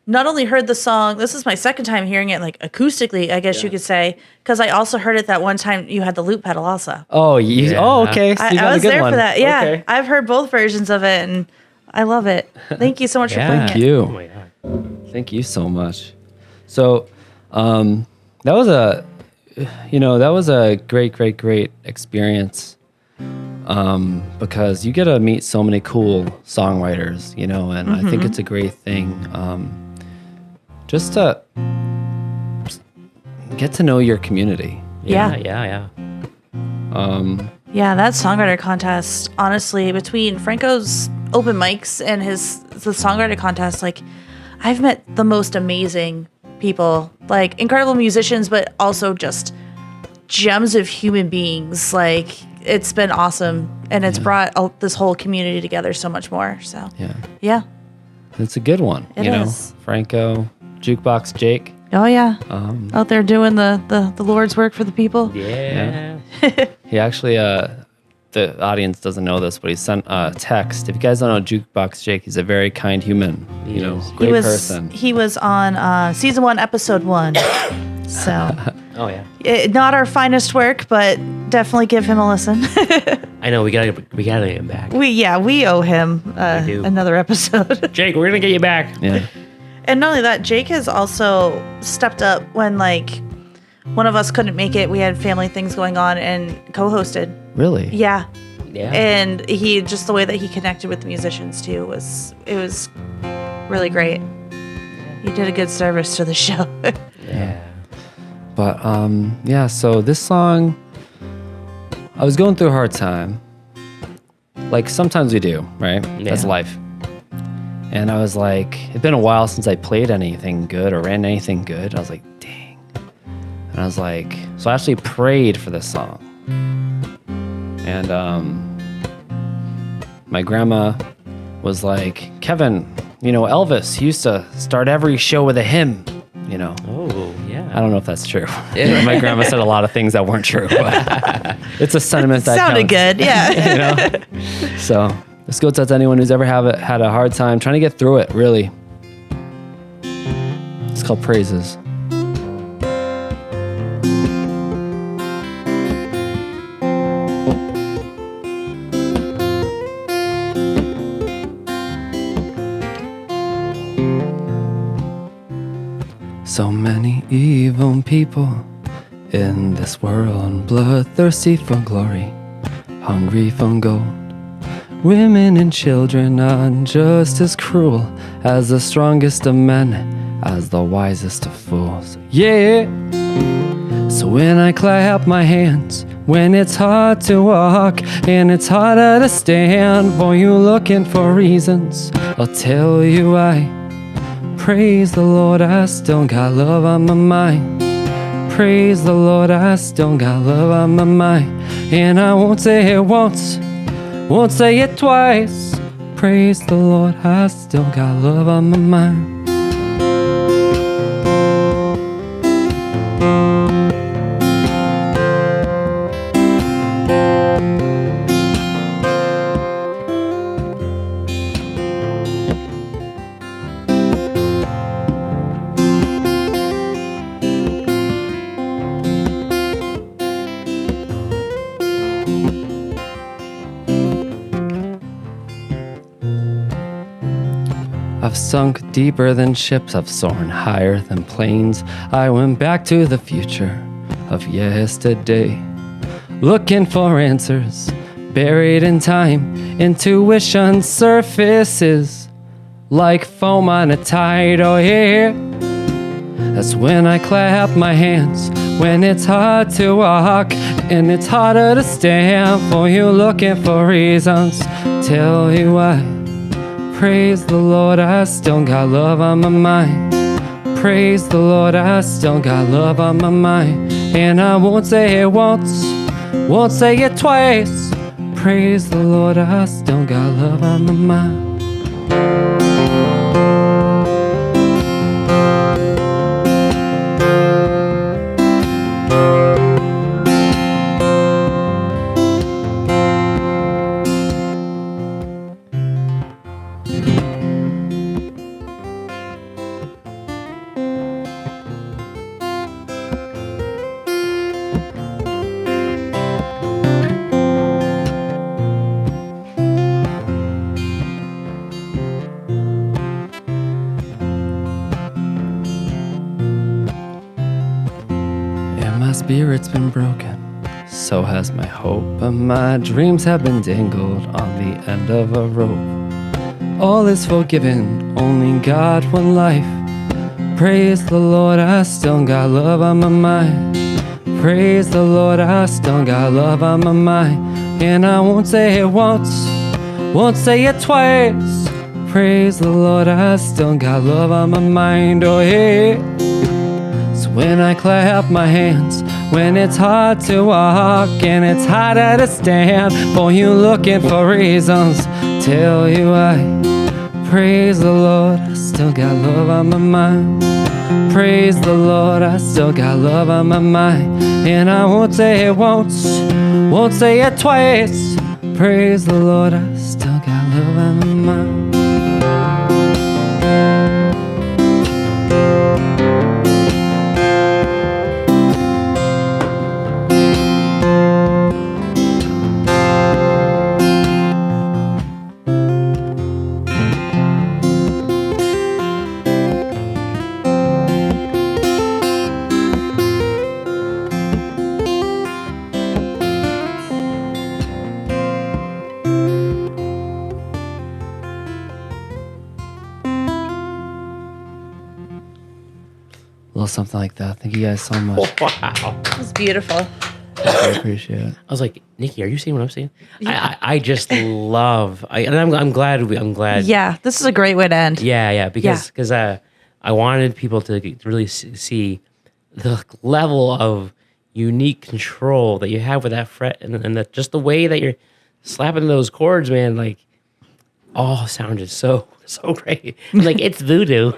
not only heard the song, this is my second time hearing it like acoustically, I guess you could say, because I also heard it that one time you had the loop pedal also. Oh, Yeah. oh, okay. So you got I a was good there one. for that. Yeah. Okay. I've heard both versions of it and I love it. Thank you so much for Yeah. playing Thank it. you. Oh my God. Thank you so much. So, that was a great experience. Because you get to meet so many cool songwriters, and I think it's a great thing. Just to get to know your community. Yeah. Yeah. Yeah, that songwriter contest, honestly, between Franco's open mics and the songwriter contest, like I've met the most amazing people, like incredible musicians, but also just gems of human beings. Like it's been awesome and it's brought this whole community together so much more. So yeah. It's a good one. It is. Franco, Jukebox Jake. Oh yeah. Out there doing the Lord's work for the people. Yeah. He actually, the audience doesn't know this, but he sent a text. If you guys don't know Jukebox Jake, he's a very kind human. He is. Great person. He was on season 1, episode 1. So Oh yeah. not our finest work, but definitely give him a listen. I know we gotta get him back. we owe him We do. another episode. Jake, we're gonna get you back. Yeah. And not only that, Jake has also stepped up when like one of us couldn't make it. We had family things going on and co-hosted. Really? Yeah. Yeah. And he just the way that he connected with the musicians too was really great. He did a good service to the show. Yeah. But yeah, so this song, I was going through a hard time. Like sometimes we do, right? That's Yeah. life. And I was like, it's been a while since I played anything good or ran anything good. I was like, dang. And I was like, so I actually prayed for this song. And my grandma was like, Kevin, Elvis he used to start every show with a hymn, Oh yeah. I don't know if that's true. My grandma said a lot of things that weren't true, but it's a sentiment that Sounded counts, good, yeah. So this goes out to anyone who's ever had a hard time trying to get through it, really. It's called Praises. So many evil people in this world, bloodthirsty for glory, hungry for gold. Women and children are just as cruel as the strongest of men, as the wisest of fools. Yeah. So when I clap my hands, when it's hard to walk and it's harder to stand, for you looking for reasons, I'll tell you why. Praise the Lord, I still got love on my mind. Praise the Lord, I still got love on my mind. And I won't say it once, won't say it twice. Praise the Lord, I still got love on my mind. I've sunk deeper than ships, I've soared higher than planes. I went back to the future of yesterday, looking for answers buried in time. Intuition surfaces like foam on a tide, oh yeah. That's when I clap my hands, when it's hard to walk and it's harder to stand, for you looking for reasons. tell you why. Praise the Lord, I still got love on my mind. Praise the Lord, I still got love on my mind. And I won't say it once, won't say it twice. Praise the Lord, I still got love on my mind. My spirit's been broken, so has my hope, but my dreams have been dangled on the end of a rope. All is forgiven, only God, one life. Praise the Lord, I still got love on my mind. Praise the Lord, I still got love on my mind. And I won't say it once, won't say it twice. Praise the Lord, I still got love on my mind. Oh yeah. When I clap my hands, when it's hard to walk and it's harder to stand, for you looking for reasons, tell you why. Praise the Lord, I still got love on my mind. Praise the Lord, I still got love on my mind. And I won't say it once, won't say it twice. Praise the Lord, I still got love on my mind. A little something like that. Thank you guys so much. Wow. It was beautiful. I appreciate it. I was like, Nikki, are you seeing what I'm seeing? Yeah. I just love. I'm glad. I'm glad. Yeah, this is a great way to end. Yeah. Because I wanted people to really see the level of unique control that you have with that fret and just the way that you're slapping those chords, man. Like, all sounded so great. Like it's voodoo,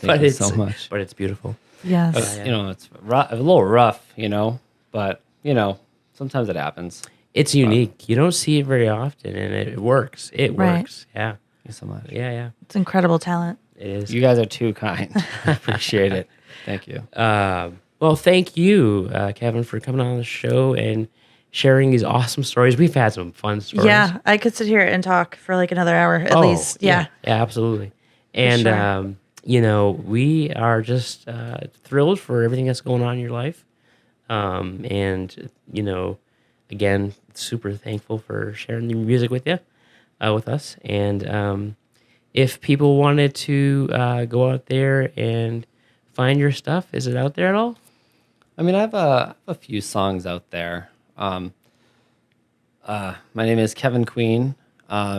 but you it's so much. But it's beautiful. Yes. You know, it's rough, a little rough, you know, but you know, sometimes it happens. It's unique. You don't see it very often, and it works. It Right. works. Yeah. Thank you so much. Yeah. It's incredible talent. It is. You guys are too kind. I appreciate it. Thank you. Well, thank you, Kevin, for coming on the show and sharing these awesome stories. We've had some fun stories. Yeah, I could sit here and talk for like another hour at least. Yeah. Yeah, absolutely. And, sure. you know, we are just thrilled for everything that's going on in your life. And, you know, again, super thankful for sharing the music with you, with us. And if people wanted to go out there and find your stuff, is it out there at all? I mean, I have a few songs out there. My name is Kevin Kvein.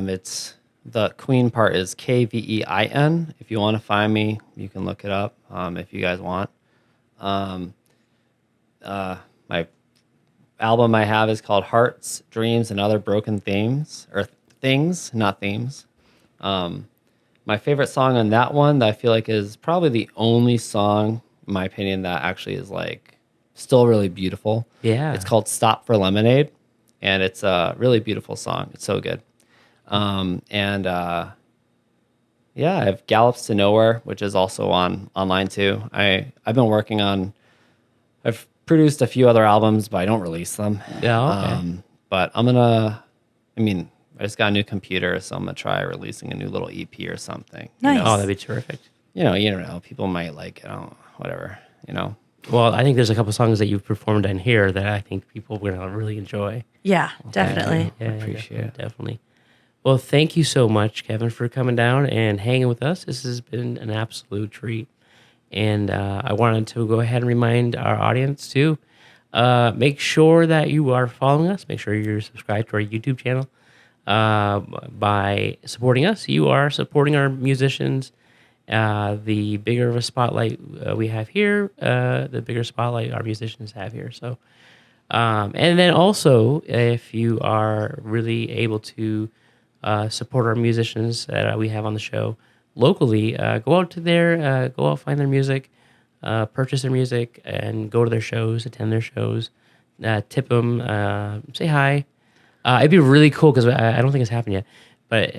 It's the Queen part is Kvein. If you want to find me, you can look it up. If you guys want. My album I have is called Hearts, Dreams, and Other Broken Themes, or Things, not Themes. My favorite song on that one that I feel like is probably the only song, in my opinion, that actually is like still really beautiful. Yeah. It's called Stop for Lemonade, and it's a really beautiful song. It's so good. Yeah, I have Gallops to Nowhere, which is also online too. I've been working on, I've produced a few other albums, but I don't release them. Yeah, okay. But I just got a new computer, so I'm gonna try releasing a new little EP or something. Nice. Oh, that'd be terrific. You don't know. People might like, whatever, Well, I think there's a couple songs that you've performed in here that I think people are going to really enjoy. Yeah, definitely. Yeah, appreciate it. Definitely. Well, thank you so much, Kevin, for coming down and hanging with us. This has been an absolute treat. And I wanted to go ahead and remind our audience to make sure that you are following us. Make sure you're subscribed to our YouTube channel. by supporting us. You are supporting our musicians. The bigger of a spotlight we have here, the bigger spotlight our musicians have here. So, and then also, if you are really able to support our musicians that we have on the show locally, go out to go out, find their music, purchase their music, and go to their shows, attend their shows, tip them, say hi. It'd be really cool because I don't think it's happened yet. But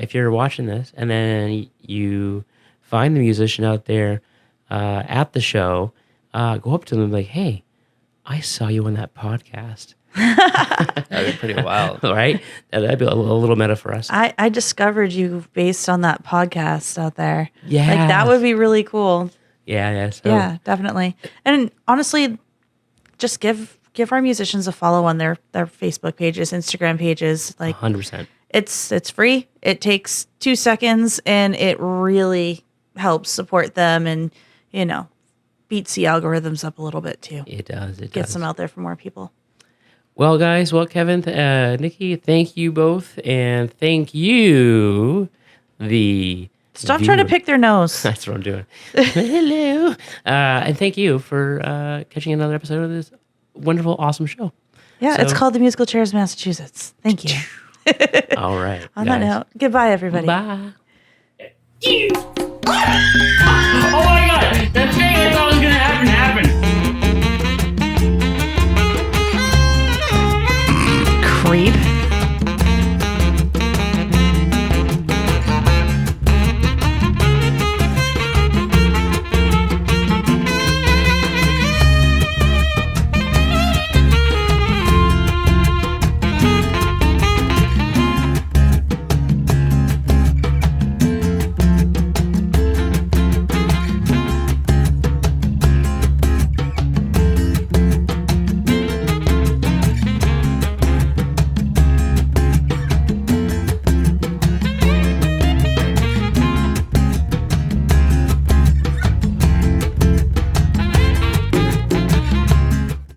if you're watching this and then you find the musician out there at the show, go up to them like, hey, I saw you on that podcast. That'd be pretty wild. Right? That'd be a little meta for us. I discovered you based on that podcast out there. Yeah. Like that would be really cool. Yeah. So, Yeah, definitely. And honestly, just give our musicians a follow on their Facebook pages, Instagram pages. Like 100%. it's free. It takes 2 seconds and it really helps support them and, beats the algorithms up a little bit too. It does. Gets them out there for more people. Well, guys, Kevin, Nikki, thank you both. And thank you, Stop trying to pick their nose. That's what I'm doing. Hello. And thank you for catching another episode of this wonderful, awesome show. Yeah, it's called The Musical Chairs of Massachusetts. Thank you. All right. On that note, goodbye, everybody. Bye.